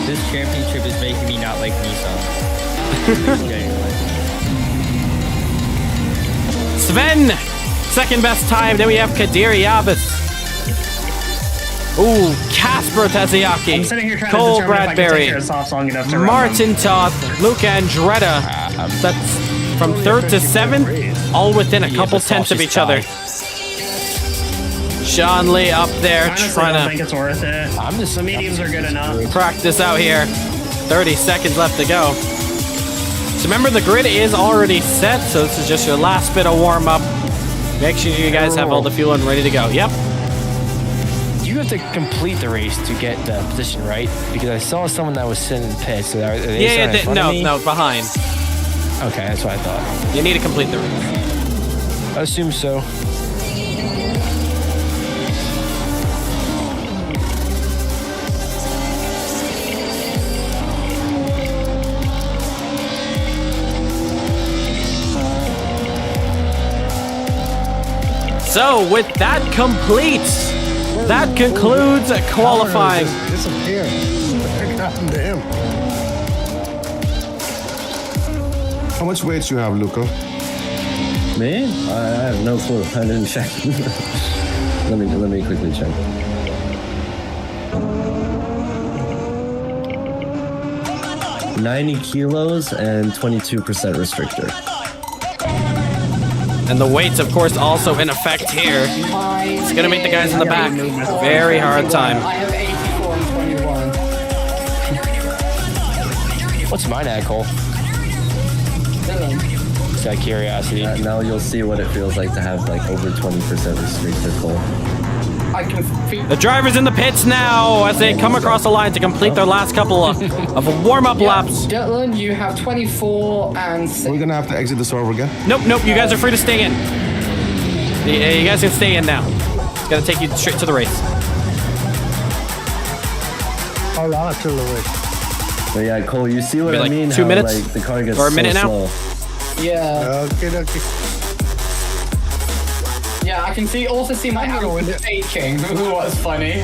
This championship is making me not like Nissan. Sven, second best time. Then we have Kadir Yabas. Ooh, Kasper Taziaki, Cole Bradbury, Martin Toth, Luca Andretta. That's from 3rd to 7th, all within a couple tenths of each other. Sean Lee up there trying I think it's worth it. The mediums are good enough. practice out here. 30 seconds left to go. So remember, the grid is already set, so this is just your last bit of warm-up. Make sure you guys have all the fuel and ready to go. Yep. You have to complete the race to get the position, right? Because I saw someone that was sitting in pits. So are they no, behind. Okay, that's what I thought. You need to complete the race. I assume so. So with that complete, that concludes qualifying. Disappear. God damn. How much weight do you have, Luca? Me? I have no clue. I didn't check. let me quickly check. $90 kilos and 22% restrictor. And the weight's, of course, also in effect here. It's going to make the guys in the back very hard time. I have 84 and 21. What's mine at, Cole? Just out of curiosity. Now you'll see what it feels like to have like over 20% restrictor, Cole. I can feel The drivers in the pits now as they come across the line to complete their last couple of warm-up laps. Dylan, you have 24 and 6. We're gonna have to exit the server again. Nope, you guys are free to stay in. You guys can stay in now. It's gonna take you straight to the race. How long till the race? But yeah, Cole, you see what Maybe I like mean? 2 how, minutes? Like, the car gets Or a minute so now? slow. Yeah. Okay. Yeah, I can also see my hand shaking. What's funny?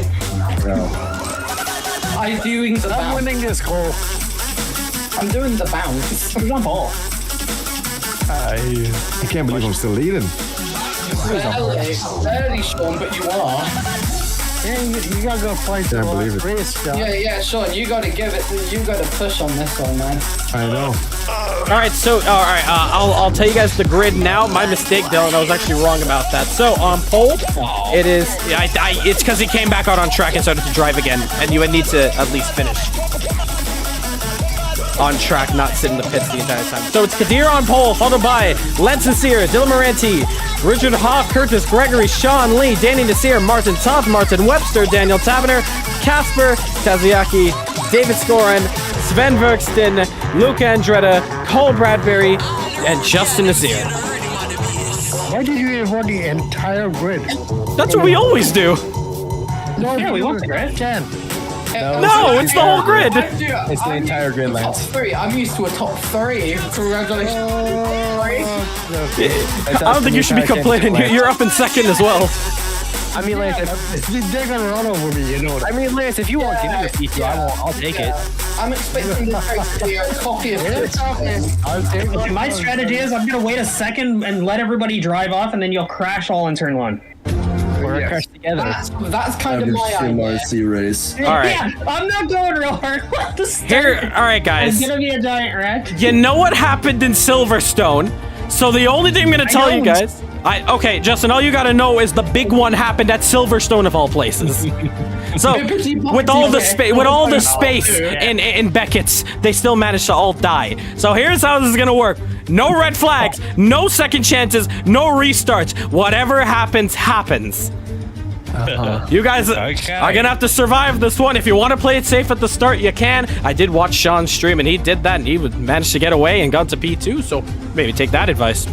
I'm doing the bounce. I'm winning this, Cole. I'm doing the bounce. Jump off. I can't believe I'm still leading. Barely, Sean, but you are. Yeah, you gotta go fight the believe it. race, John. Yeah, Sean, you gotta push on this one, man. I know. All right, I'll tell you guys the grid now. My mistake, Dylan. I was actually wrong about that. So on pole, it is. It's because he came back out on track and started to drive again, and you would need to at least finish on track, not sit in the pits the entire time. So it's Kadir on pole, followed by Len Sincere, Dylan Moranti, Richard Hoff, Curtis Gregory, Sean Lee, Danny Nasir, Martin Toth, Martin Webster, Daniel Tavener, Casper Taziaki, David Scoren, Sven Verkston, Luca Andretta, Cole Bradbury, and Justin Nasir. Why did you even run the entire grid? That's what we always do. No, Yeah, we want the grid. No, it's the whole grid. It's the entire grid, Top Lance. 3. I'm used to a top 3. Congratulations. I don't think you should be complaining. You're up in second as well. I mean, Lance, they're gonna run over me, you know that. I mean, Lance, if you want to give me a P2, I'll take it. I'm expecting this race to be a copy of this. Okay, my strategy is I'm gonna wait a second and let everybody drive off, and then you'll crash all in turn 1. We're crash together. That's kind of my idea. CMRSC race. All right. Yeah, I'm not going real hard. Here, all right, guys. It's gonna be a giant wreck. You know what happened in Silverstone? So the only thing I'm gonna tell you guys, okay, Justin, all you gotta know is the big one happened at Silverstone of all places. So with all the space in Beckett's, they still managed to all die. So here's how this is gonna work: no red flags, no second chances, no restarts. Whatever happens, happens. You guys are gonna have to survive this one. If you want to play it safe at the start, you can. I did watch Sean's stream, and he did that, and he managed to get away and got to P2. So maybe take that advice.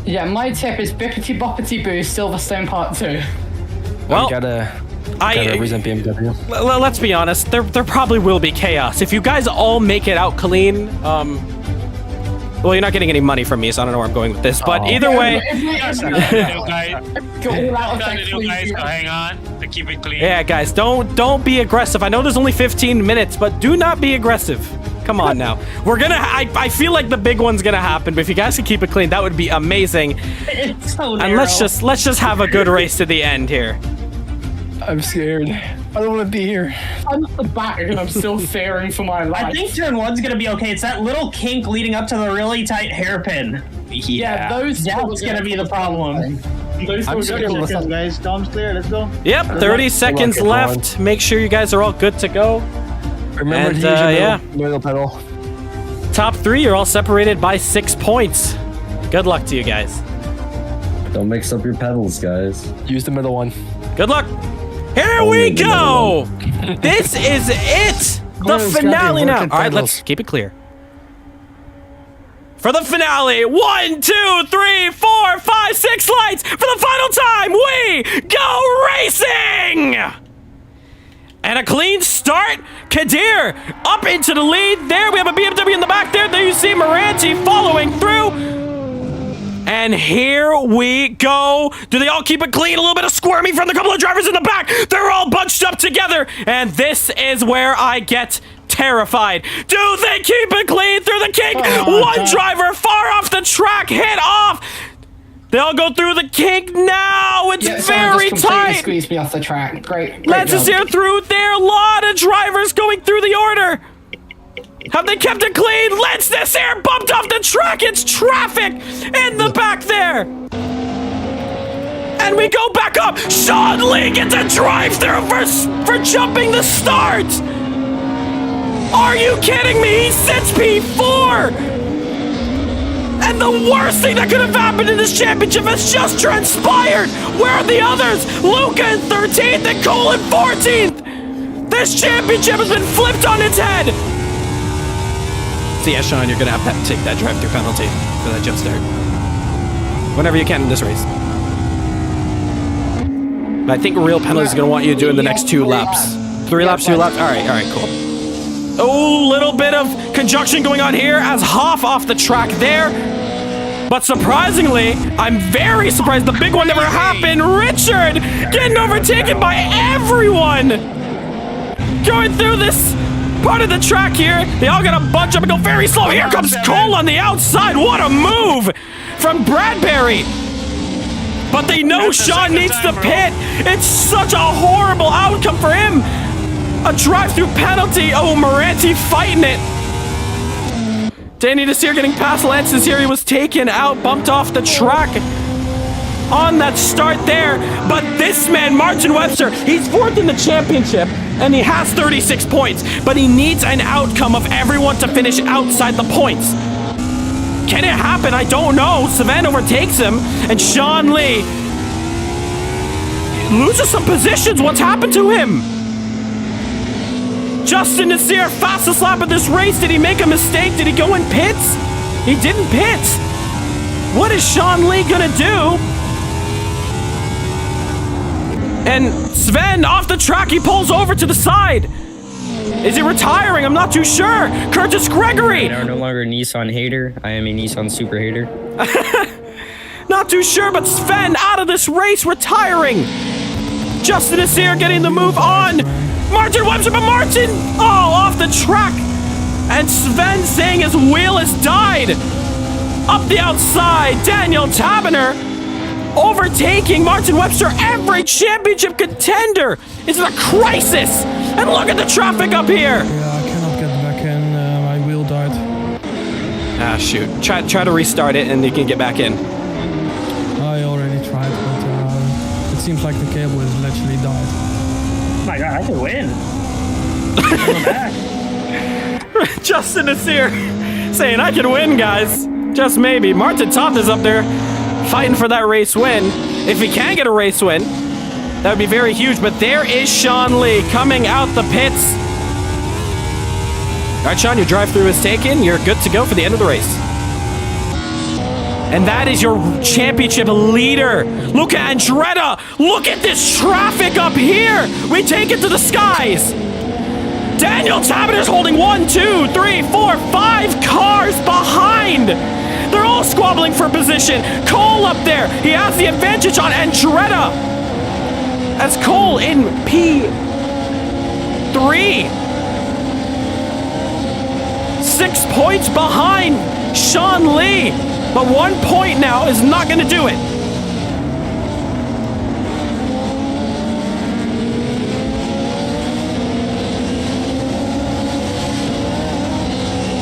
Yeah, my tip is bippity boppity boo, Silverstone Part 2. Well, gotta represent BMW. Let's be honest. There probably will be chaos if you guys all make it out clean. Well, you're not getting any money from me, so I don't know where I'm going with this. But either way, Hang on to keep it clean. yeah, guys, don't be aggressive. I know there's only 15 minutes, but do not be aggressive. Come on now. We're gonna. I feel like the big one's gonna happen, but if you guys can keep it clean, that would be amazing. It's so narrow. And let's just have a good race to the end here. I'm scared. I don't want to be here. I'm at the back and I'm still fearing for my life. I think turn 1's gonna be okay. It's that little kink leading up to the really tight hairpin. Yeah, that's gonna be the problem. I'm scared. Guys, Tom's clear. Let's go. Yep, 30 seconds left. Make sure you guys are all good to go. Remember And, to use your yeah. middle pedal. Top 3 are all separated by 6 points. Good luck to you guys. Don't mix up your pedals, guys. Use the middle one. Good luck. Here we go. This is it. The finale now. All right, let's keep it clear. For the finale, 1, 2, 3, 4, 5, 6 lights. For the final time, we go racing. And a clean start. Kadir up into the lead. There we have a BMW in the back there. There you see Moranti following through. And here we go. Do they all keep it clean? A little bit of squirming from the couple of drivers in the back. They're all bunched up together. And this is where I get terrified. Do they keep it clean through the kink? One driver far off the track, hit off. They all go through the kink now. It's very tight. Squeezed me off the track. Great. Lance is here through there. A lot of drivers going through the order. Have they kept it clean? Lance this here bumped off the track. It's traffic in the back there. And we go back up. Sean Lee gets a drive through for jumping the start. Are you kidding me? He sits P4. And the worst thing that could have happened in this championship has just transpired. Where are the others? Luca in 13th and Cole in 14th. This championship has been flipped on its head. So yeah, Sean, you're gonna have to take that drive-through penalty for that jump start. Whenever you can in this race. But I think real penalty is gonna want you to do in the next 2 laps. 3 laps, 2 laps. All right, cool. Oh, little bit of conjunction going on here as Hoff off the track there. But surprisingly, I'm very surprised the big one never happened. Richard getting overtaken by everyone. Going through this part of the track here. They all gotta bunch up and go very slow. Here comes Cole on the outside. What a move from Bradbury. But they know Sean needs to pit. It's such a horrible outcome for him. A drive-through penalty. Oh, Moranti fighting it. Danny Desir getting past Lance Desir. He was taken out, bumped off the track on that start there. But this man, Martin Webster, he's 4th in the championship, and he has 36 points. But he needs an outcome of everyone to finish outside the points. Can it happen? I don't know. Savan overtakes him, and Sean Lee loses some positions. What's happened to him? Justin Nasir, fastest lap of this race. Did he make a mistake? Did he go in pits? He didn't pit. What is Sean Lee gonna do? And Sven off the track, he pulls over to the side. Is he retiring? I'm not too sure. Curtis Gregory. I am no longer a Nissan hater. I am a Nissan super hater. Not too sure, but Sven out of this race, retiring. Justin Nasir getting the move on. Martin Webster, but Martin, off the track. And Sven saying his wheel has died. Up the outside, Daniel Taberner overtaking Martin Webster. Every championship contender is in a crisis. And look at the traffic up here. Yeah, I cannot get back in. My wheel died. Ah, shoot. Try to restart it and you can get back in. I already tried, but it seems like the cable has literally died. Oh my god, I could win. I'm back. Justin Nasir saying, I can win, guys. Just maybe. Martin Toth is up there fighting for that race win. If he can get a race win, that would be very huge. But there is Sean Lee coming out the pits. All right, Sean, your drive-through is taken. You're good to go for the end of the race. And that is your championship leader, Luca Andretta. Look at this traffic up here. We take it to the skies. Daniel Taberner's holding 1, 2, 3, 4, 5 cars behind. They're all squabbling for position. Cole up there. He has the advantage on Andretta. As Cole in P3. 6 points behind Sean Lee. But 1 point now is not going to do it.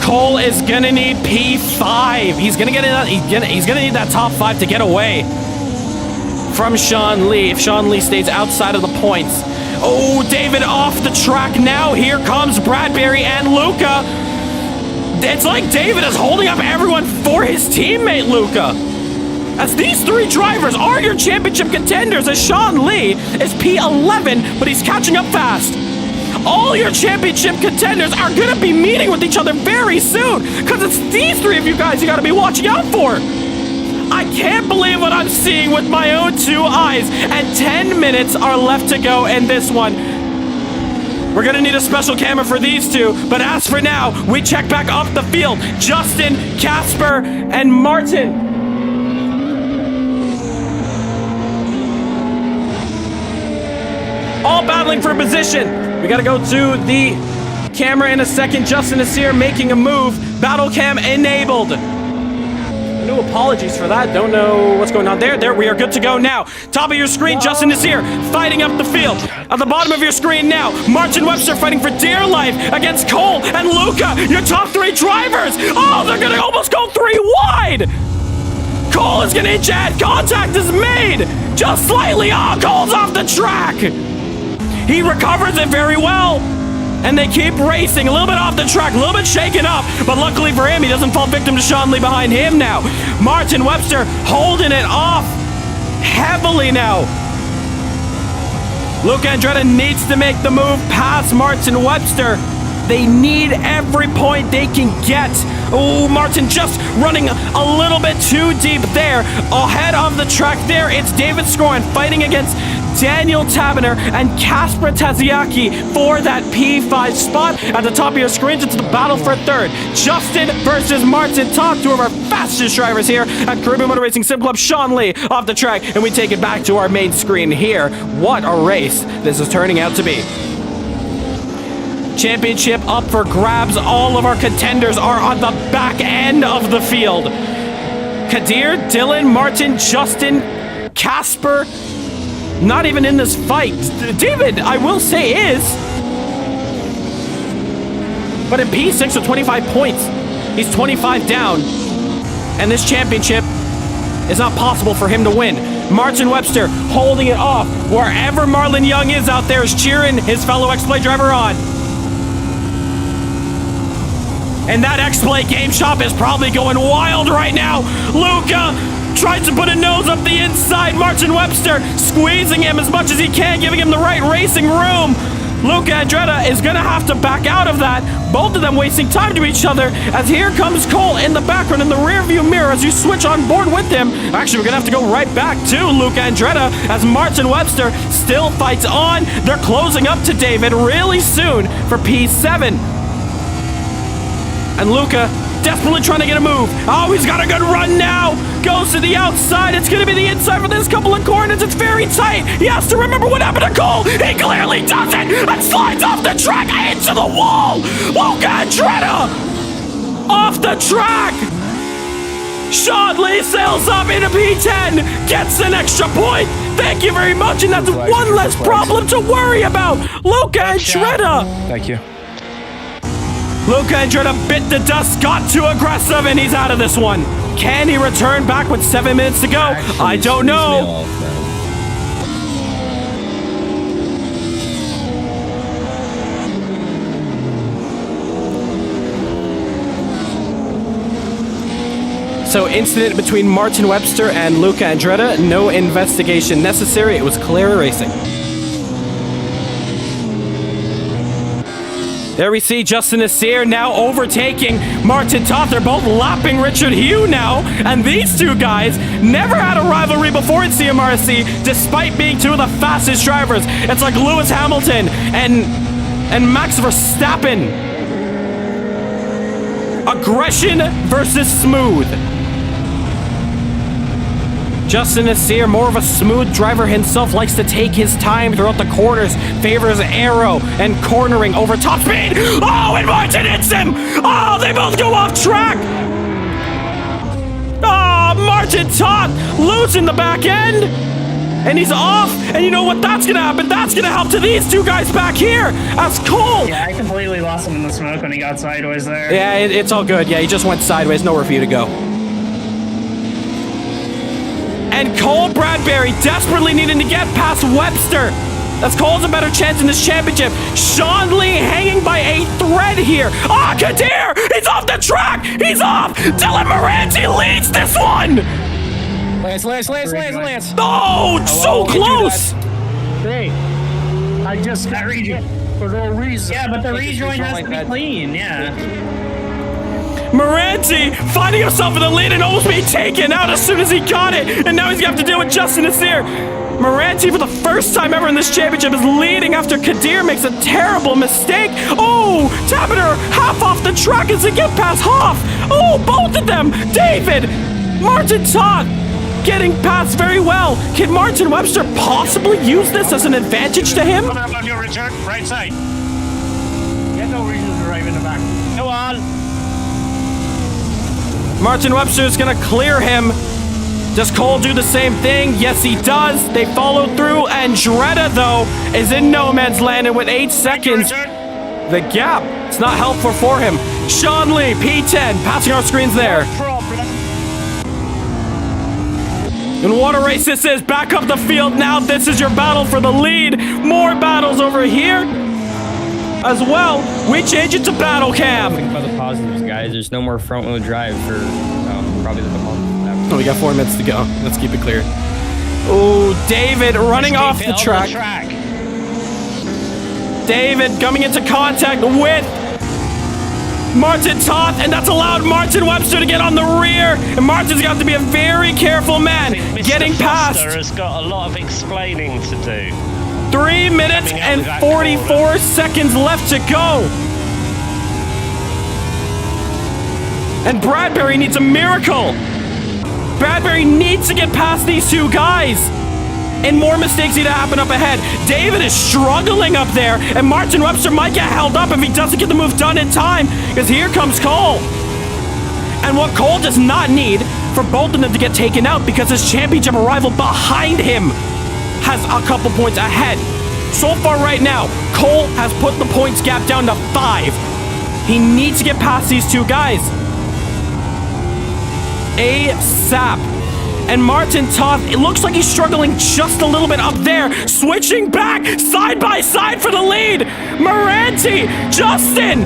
Cole is going to need P5. He's going to get he's going to need that top 5 to get away from Sean Lee if Sean Lee stays outside of the points. Oh, David off the track now. Here comes Bradbury and Luca. It's like David is holding up everyone for his teammate, Luca. As these 3 drivers are your championship contenders, as Sean Lee is P11, but he's catching up fast. All your championship contenders are going to be meeting with each other very soon, because it's these 3 of you guys you got to be watching out for. I can't believe what I'm seeing with my own 2 eyes, and 10 minutes are left to go in this one. We're going to need a special camera for these 2, but as for now, we check back up the field. Justin, Casper, and Martin. All battling for position. We got to go to the camera in a second. Justin Nasir making a move. Battle cam enabled. No apologies for that. Don't know what's going on there. There, we are good to go now. Top of your screen, Justin Nasir fighting up the field. At the bottom of your screen now, Martin Webster fighting for dear life against Cole and Luca, your top 3 drivers. Oh, they're going to almost go 3 wide. Cole is going to eject. Contact is made. Just slightly. Oh, Cole's off the track. He recovers it very well. And they keep racing, a little bit off the track, a little bit shaken up, but luckily for him, he doesn't fall victim to Sean Lee behind him now. Martin Webster holding it off heavily now. Luca Andretti needs to make the move past Martin Webster. They need every point they can get. Oh, Martin just running a little bit too deep there. Ahead of the track there, it's David Scorin fighting against Daniel Taberner and Kasper Taziaki for that P5 spot. At the top of your screens, it's the battle for third. Justin versus Martin Toth, two of our fastest drivers here at Caribbean Motor Racing Sim Club. Sean Lee off the track, and we take it back to our main screen here. What a race this is turning out to be. Championship up for grabs. All of our contenders are on the back end of the field. Kadir, Dylan, Martin, Justin, Kasper, not even in this fight. David, I will say, is. But in P6 with 25 points, he's 25 down. And this championship is not possible for him to win. Martin Webster holding it off. Wherever Marlon Young is out there is cheering his fellow X-Play driver on. And that X-Play game shop is probably going wild right now. Luca tries to put a nose up the inside. Martin Webster squeezing him as much as he can, giving him the right racing room. Luca Andretti is going to have to back out of that. Both of them wasting time to each other, as here comes Cole in the background in the rear view mirror as you switch on board with him. Actually, we're going to have to go right back to Luca Andretti as Martin Webster still fights on. They're closing up to David really soon for P7. And Luca desperately trying to get a move. Oh, he's got a good run now. Goes to the outside. It's going to be the inside for this couple of corners. It's very tight. He has to remember what happened to Cole. He clearly doesn't and slides off the track into the wall. Luca Andretti off the track. Sean Lee sails up into P10. Gets an extra point. Thank you very much. And that's one less problem to worry about. Luca Andretti. Thank you. Luca Andretti bit the dust, got too aggressive, and he's out of this one. Can he return back with 7 minutes to go? I don't know. So, incident between Martin Webster and Luca Andretti. No investigation necessary. It was clear racing. There we see Justin Nasir now overtaking Martin Toth. They're both lapping Richard Hugh now. And these two guys never had a rivalry before in CMRSC, despite being two of the fastest drivers. It's like Lewis Hamilton and Max Verstappen. Aggression versus smooth. Justin Nasir, more of a smooth driver himself, likes to take his time throughout the corners, favors aero and cornering over top speed. Oh, and Martin hits him! Oh, they both go off track! Oh, Martin Toth losing the back end! And he's off, and you know what? That's gonna happen. That's gonna help to these two guys back here. That's Cole. Yeah, I completely lost him in the smoke when he got sideways there. Yeah, it's all good. Yeah, he just went sideways. Nowhere for you to go. And Cole Bradbury desperately needing to get past Webster. That's Cole's a better chance in this championship. Sean Lee hanging by a thread here. Ah, Kadir! He's off the track! He's off! Dylan Moranti leads this one! Lance. Oh, so close! Hey, I just got rejoined for no reason. Yeah, but the rejoin has to be clean, yeah. Moranti finding himself in the lead and almost being taken out as soon as he got it. And now he's going to have to deal with Justin Nasir. Moranti, for the first time ever in this championship, is leading after Kadir makes a terrible mistake. Oh, Taberner half off the track as they get past Hoff. Oh, both of them. David, Martin Toth getting past very well. Can Martin Webster possibly use this as an advantage to him? Coming up on your return, right side. Get no reason to drive in the back. Go on. Martin Webster is going to clear him. Does Cole do the same thing? Yes, he does. They follow through. Andretti, though, is in no man's land, and with 8 seconds, the gap, it's not helpful for him. Sean Lee, P10, passing our screens there. And what a race this is. Back up the field now. This is your battle for the lead. More battles over here. as well. We change it to battle cam. Think about the positives, guys. There's no more front wheel drive for probably like a month. Oh, we got 4 minutes to go. Let's keep it clear. Oh, David running off the track. David coming into contact with Martin Toth, and that's allowed Martin Webster to get on the rear. And Martin's got to be a very careful man getting past. Mr. has got a lot of explaining to do. 3 minutes and 44 seconds left to go. And Bradbury needs a miracle. Bradbury needs to get past these two guys. And more mistakes need to happen up ahead. David is struggling up there, and Martin Webster might get held up if he doesn't get the move done in time, because here comes Cole. And what Cole does not need for both of them to get taken out, because his championship rival behind him has a couple points ahead. So far right now, Cole has put the points gap down to 5. He needs to get past these two guys ASAP. And Martin Toth, it looks like he's struggling just a little bit up there. Switching back, side by side for the lead. Moranti, Justin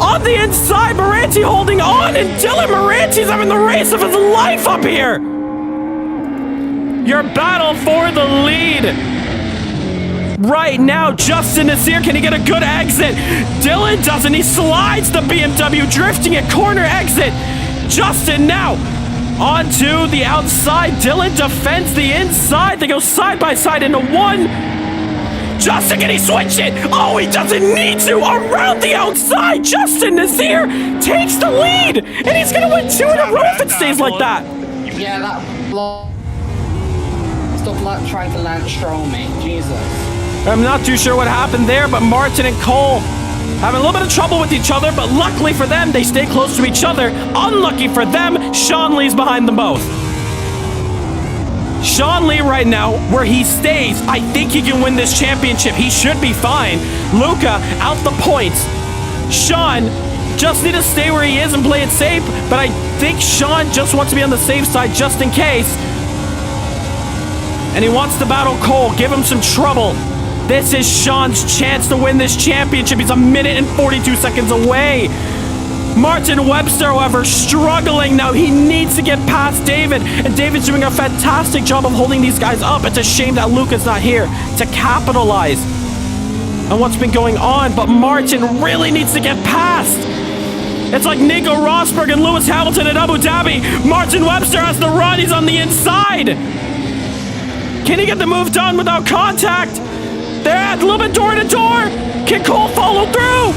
on the inside. Moranti holding on, and Dylan Moranti's having the race of his life up here. Your battle for the lead. Right now, Justin is here. Can he get a good exit? Dylan doesn't. He slides the BMW, drifting at corner exit. Justin now onto the outside. Dylan defends the inside. They go side by side into one. Justin, can he switch it? Oh, he doesn't need to. Around the outside, Justin Nazir takes the lead, and he's going to win 2 in a row if it stays like that. Yeah, that block. Stop trying to land Stroll, mate. Jesus. I'm not too sure what happened there, but Martin and Cole having a little bit of trouble with each other, but luckily for them, they stay close to each other. Unlucky for them, Sean Lee's behind them both. Sean Lee right now, where he stays, I think he can win this championship. He should be fine. Luca out the points. Sean just need to stay where he is and play it safe, but I think Sean just wants to be on the safe side just in case. And he wants to battle Cole, give him some trouble. This is Sean's chance to win this championship. He's 1 minute and 42 seconds away. Martin Webster, however, struggling now. He needs to get past David, and David's doing a fantastic job of holding these guys up. It's a shame that Luca's not here to capitalize on what's been going on, but Martin really needs to get past. It's like Nico Rosberg and Lewis Hamilton at Abu Dhabi. Martin Webster has the run. He's on the inside. Can he get the move done without contact? They're a little bit door to door. Can Cole follow through?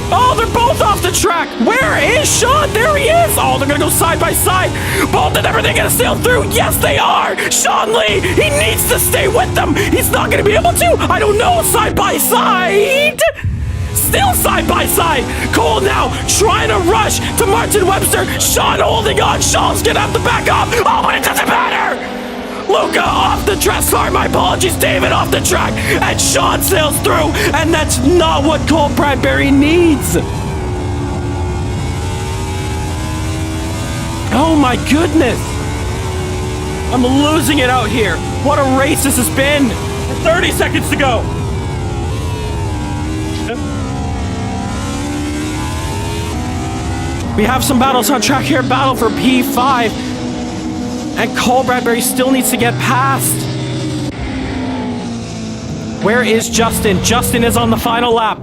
Oh, they're both off the track. Where is Sean? There he is. Oh, they're going to go side by side. Both of them, are they going to sail through? Yes, they are. Sean Lee, he needs to stay with them. He's not going to be able to. I don't know. Side by side. Still side by side. Cole now trying to rush to Martin Webster. Sean holding on. Sean's going to have to back up. Oh, but it doesn't matter. Luca off the track. Sorry, my apologies. David off the track. And Sean sails through. And that's not what Cole Bradbury needs. Oh my goodness. I'm losing it out here. What a race this has been. 30 seconds to go. We have some battles on track here. Battle for P5. And Cole Bradbury still needs to get past. Where is Justin? Justin is on the final lap.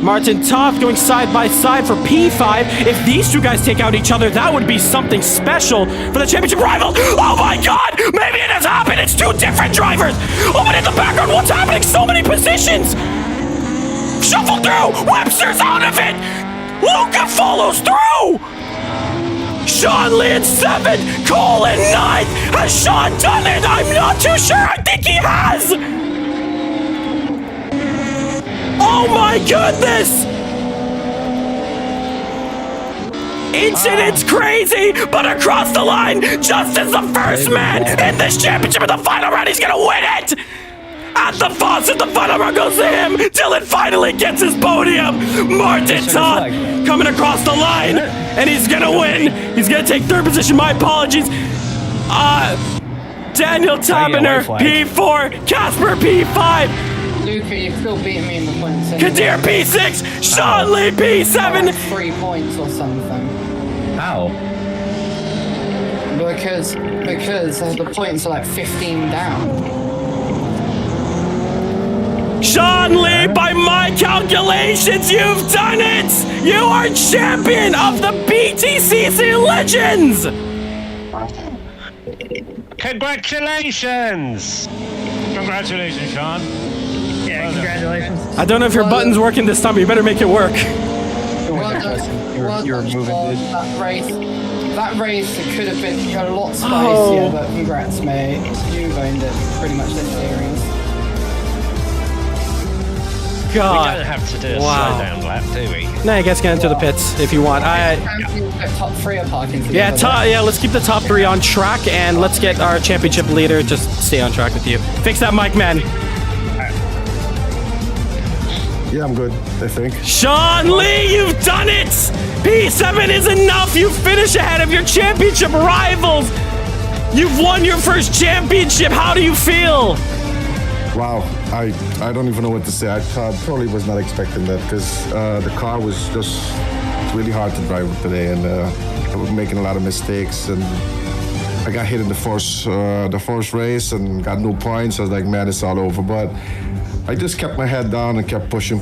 Martin Toth going side by side for P5. If these two guys take out each other, that would be something special for the championship rival. Oh my God! Maybe it has happened. It's 2 different drivers. Oh, but in the background, what's happening? So many positions. Shuffle through. Webster's out of it. Luca follows through. Sean Lee in 7th, Cole in 9th. Has Sean done it? I'm not too sure. I think he has. Oh my goodness. Incident's crazy, but across the line, Justin's the first man in this championship in the final round. He's gonna win it. At the faucet, the final round goes to him. Dylan finally gets his podium. Martin Toth coming across the line, and he's gonna win. He's gonna take 3rd position. My apologies. Daniel Tabiner, P4, Casper, P5. Luca, you've still beaten me in the points. Kadir P6, Sean Lee P7. 3 points or something. How? Because the points are like 15 down. Sean Lee, by my calculations, you've done it! You are champion of the BTCC Legends! Congratulations! Congratulations, Sean. Yeah, congratulations. I don't know if your button's working this time, but you better make it work. You're moving, dude. That race could have been a lot spicier, but congrats, mate. You've owned it pretty much this series. God. We don't have to do a Wow. slow down lap, do we? Nah, you guys get into the pits if you want. Top 3 are parking together. Yeah, let's keep the top 3 on track, and let's get our championship leader just stay on track with you. Fix that mic, man. Yeah, I'm good, I think. Sean Lee, you've done it! P7 is enough! You finish ahead of your championship rivals! You've won your first championship! How do you feel? Wow, I don't even know what to say. I probably was not expecting that because the car was just really hard to drive today, and I was making a lot of mistakes, and I got hit in the first race and got no points. I was like, man, it's all over. But I just kept my head down and kept pushing.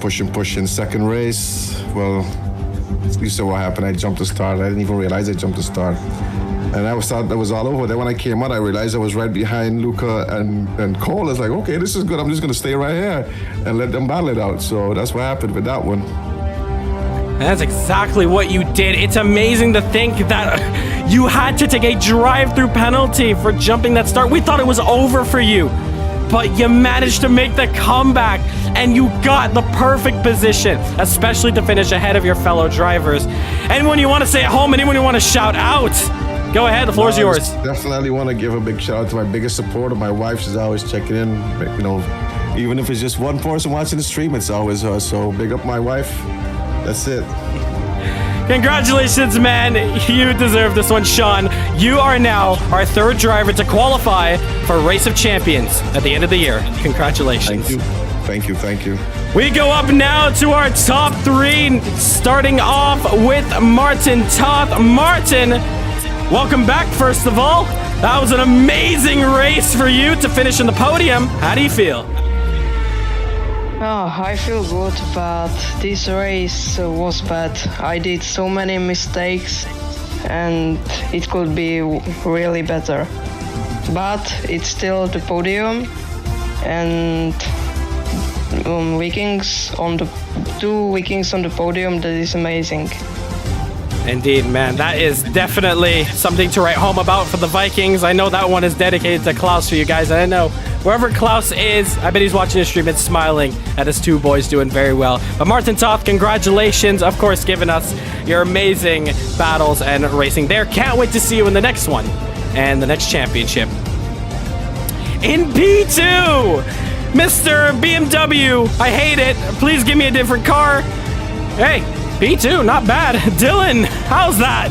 Second race, well, you saw what happened. I jumped the start. I didn't even realize I jumped the start. And I thought that was all over. Then when I came out, I realized I was right behind Luca and Cole. I was like, okay, this is good. I'm just going to stay right here and let them battle it out. So that's what happened with that one. And that's exactly what you did. It's amazing to think that you had to take a drive-through penalty for jumping that start. We thought it was over for you, but you managed to make the comeback and you got the perfect position, especially to finish ahead of your fellow drivers. Anyone you want to say at home, anyone you want to shout out, go ahead, the floor is yours. Definitely want to give a big shout out to my biggest supporter, my wife. She's always checking in. You know, even if it's just one person watching the stream, it's always her. So big up my wife. That's it. Congratulations, man. You deserve this one, Sean. You are now our 3rd driver to qualify for Race of Champions at the end of the year. Congratulations. Thank you. We go up now to our top 3, starting off with Martin Toth. Martin, welcome back, first of all. That was an amazing race for you to finish in the podium. How do you feel? Oh, I feel good, but this race was bad. I did so many mistakes and it could be really better. But it's still the podium, and 2 weekends on the podium, that is amazing. Indeed, man. That is definitely something to write home about for the Vikings. I know that one is dedicated to Klaus for you guys. And I know wherever Klaus is, I bet he's watching the stream and smiling at his 2 boys doing very well. But Martin Toth, congratulations. Of course, giving us your amazing battles and racing there. Can't wait to see you in the next one and the next championship. In P2, Mr. BMW, I hate it. Please give me a different car. Hey. P2, not bad. Dylan, how's that?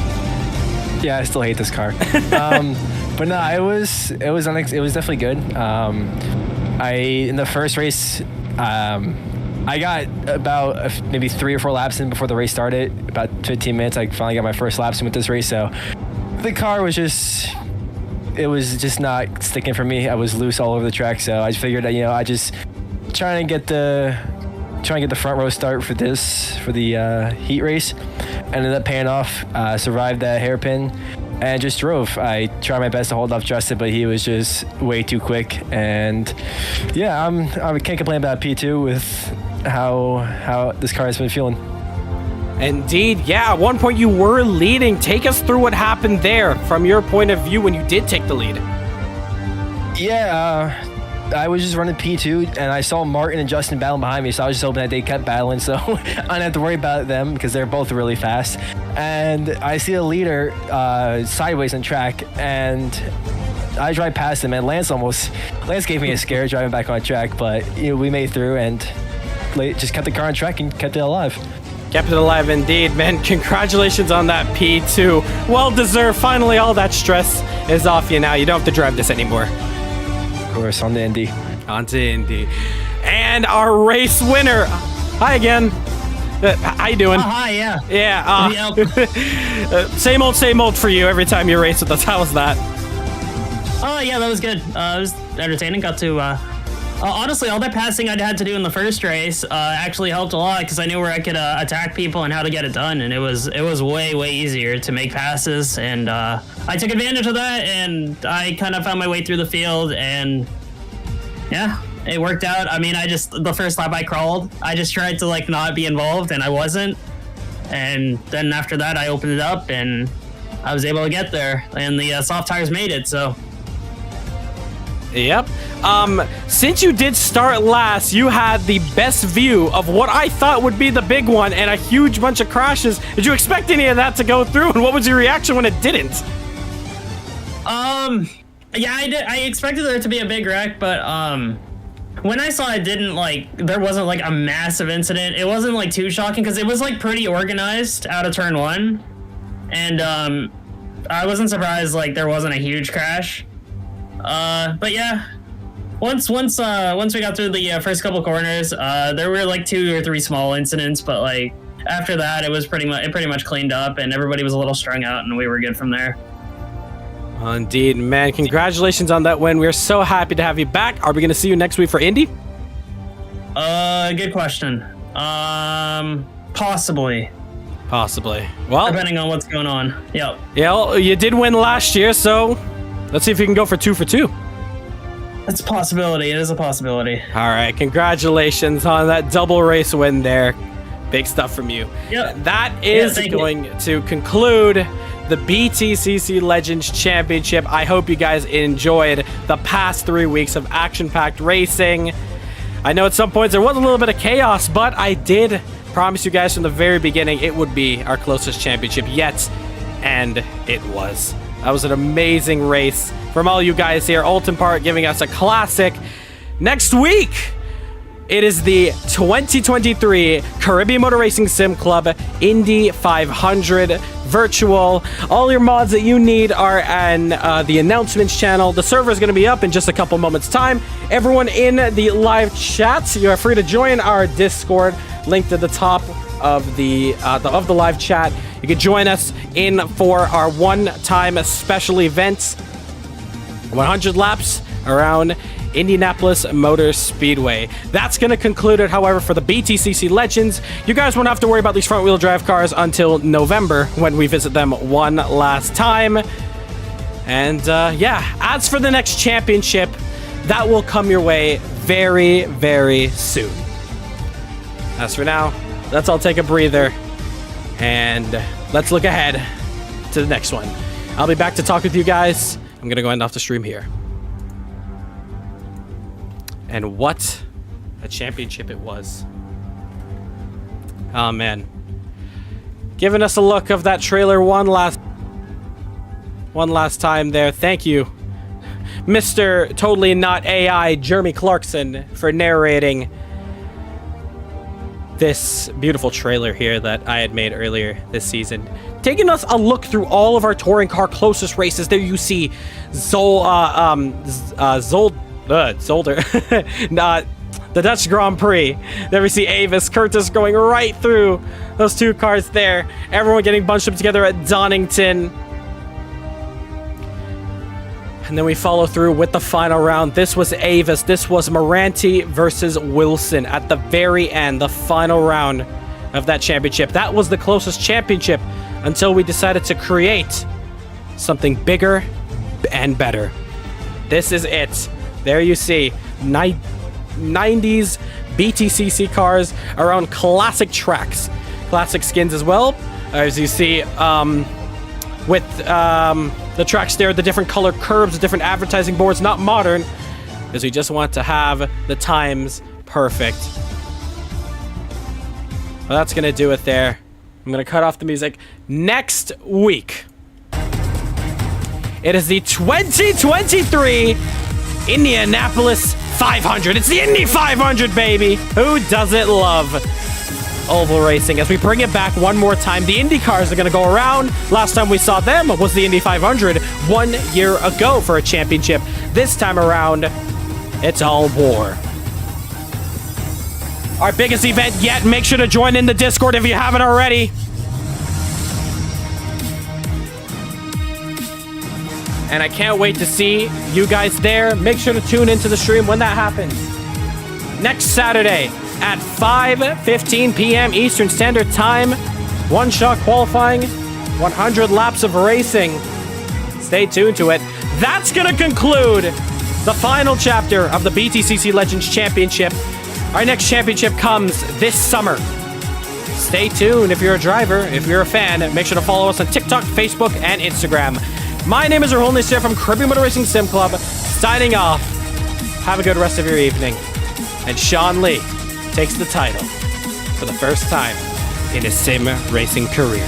Yeah, I still hate this car. But no, it was definitely good. In the first race, I got about maybe 3 or 4 laps in before the race started. About 15 minutes, I finally got my first laps in with this race. So the car was just not sticking for me. I was loose all over the track, so I just figured that I just trying to get the front row start for the heat race. Ended up paying off, survived that hairpin, and just drove. I tried my best to hold off Justin, but he was just way too quick. And yeah, I can't complain about P2 with how this car has been feeling. Indeed, yeah. At one point you were leading. Take us through what happened there from your point of view when you did take the lead. Yeah. I was just running P2 and I saw Martin and Justin battling behind me, so I was just hoping that they kept battling so I didn't have to worry about them because they're both really fast. And I see a leader sideways on track and I drive past him, and Lance gave me a scare driving back on track, but we made through and just kept the car on track and kept it alive. Kept it alive indeed, man. Congratulations on that P2. Well deserved. Finally, all that stress is off you now. You don't have to drive this anymore. Of course, on to Indy. On to Indy. And our race winner. Hi again. How you doing? Oh, hi, yeah. Yeah. Same old for you every time you race with us. How was that? Oh, yeah, that was good. It was entertaining. Got to, honestly, all that passing I had to do in the first race actually helped a lot because I knew where I could attack people and how to get it done. And it was way easier to make passes. And I took advantage of that, and I kind of found my way through the field. And yeah, it worked out. I mean, the first lap I crawled, I just tried to like not be involved, and I wasn't. And then after that, I opened it up, and I was able to get there. And the soft tires made it, so. Yep. Since you did start last, you had the best view of what I thought would be the big one and a huge bunch of crashes. Did you expect any of that to go through? And what was your reaction when it didn't? Yeah, I did. I expected there to be a big wreck, but when I saw it didn't, like, there wasn't like a massive incident. It wasn't like too shocking because it was like pretty organized out of turn 1, and I wasn't surprised like there wasn't a huge crash. But yeah, once we got through the first couple corners, there were like 2 or 3 small incidents, but like after that, it pretty much cleaned up, and everybody was a little strung out, and we were good from there. Indeed, man. Congratulations on that win. We're so happy to have you back. Are we going to see you next week for Indy? Good question. Possibly. Well, depending on what's going on. Yep. Yeah, well, you did win last year, so let's see if you can go for 2 for 2. That's a possibility. It is a possibility. All right. Congratulations on that double race win there. Big stuff from you. Yep. That is going to conclude the BTCC Legends Championship. I hope you guys enjoyed the past 3 weeks of action-packed racing. I know at some points there was a little bit of chaos, but I did promise you guys from the very beginning it would be our closest championship yet, and it was. That was an amazing race from all you guys here. Oulton Park giving us a classic. Next week, it is the 2023 Caribbean Motor Racing Sim Club Indy 500 virtual. All your mods that you need are on the announcements channel. The server is going to be up in just a couple moments time. Everyone in the live chat, you are free to join our Discord, linked at the top of the live chat. You can join us in for our one-time special events, 100 laps around Indianapolis Motor Speedway. That's going to conclude it, however, for the BTCC Legends. You guys won't have to worry about these front-wheel drive cars until November when we visit them one last time. And yeah, as for the next championship, that will come your way very, very soon. As for now, let's all take a breather and let's look ahead to the next one. I'll be back to talk with you guys. I'm going to go end off the stream here. And what a championship it was. Oh, man. Giving us a look of that trailer one last time there. Thank you, Mr. Totally Not AI, Jeremy Clarkson, for narrating this beautiful trailer here that I had made earlier this season. Taking us a look through all of our touring car closest races. There you see Zolder, the Dutch Grand Prix. There we see Avis Curtis going right through those 2 cars there. Everyone getting bunched up together at Donington. And then we follow through with the final round. This was Avis. This was Moranti versus Wilson at the very end, the final round of that championship. That was the closest championship until we decided to create something bigger and better. This is it. There you see 90s BTCC cars around classic tracks, classic skins as well. As you see with the tracks there, the different color curbs, the different advertising boards, not modern, because we just want to have the times perfect. Well, that's going to do it there. I'm going to cut off the music. Next week, it is the 2023 Indianapolis 500. It's the Indy 500, baby. Who doesn't love oval racing? As we bring it back one more time, the Indy cars are going to go around. Last time we saw them was the Indy 500 1 year ago for a championship. This time around, it's all war. our biggest event yet. Make sure to join in the Discord if you haven't already. And I can't wait to see you guys there. Make sure to tune into the stream when that happens. Next Saturday at 5:15 p.m. Eastern Standard Time. One-shot qualifying, 100 laps of racing. Stay tuned to it. That's going to conclude the final chapter of the BTCC Legends Championship. Our next championship comes this summer. Stay tuned if you're a driver, if you're a fan. Make sure to follow us on TikTok, Facebook, and Instagram. My name is Rahul Nisir from Caribbean Motor Racing Sim Club, signing off. Have a good rest of your evening. And Sean Lee takes the title for the first time in his sim racing career.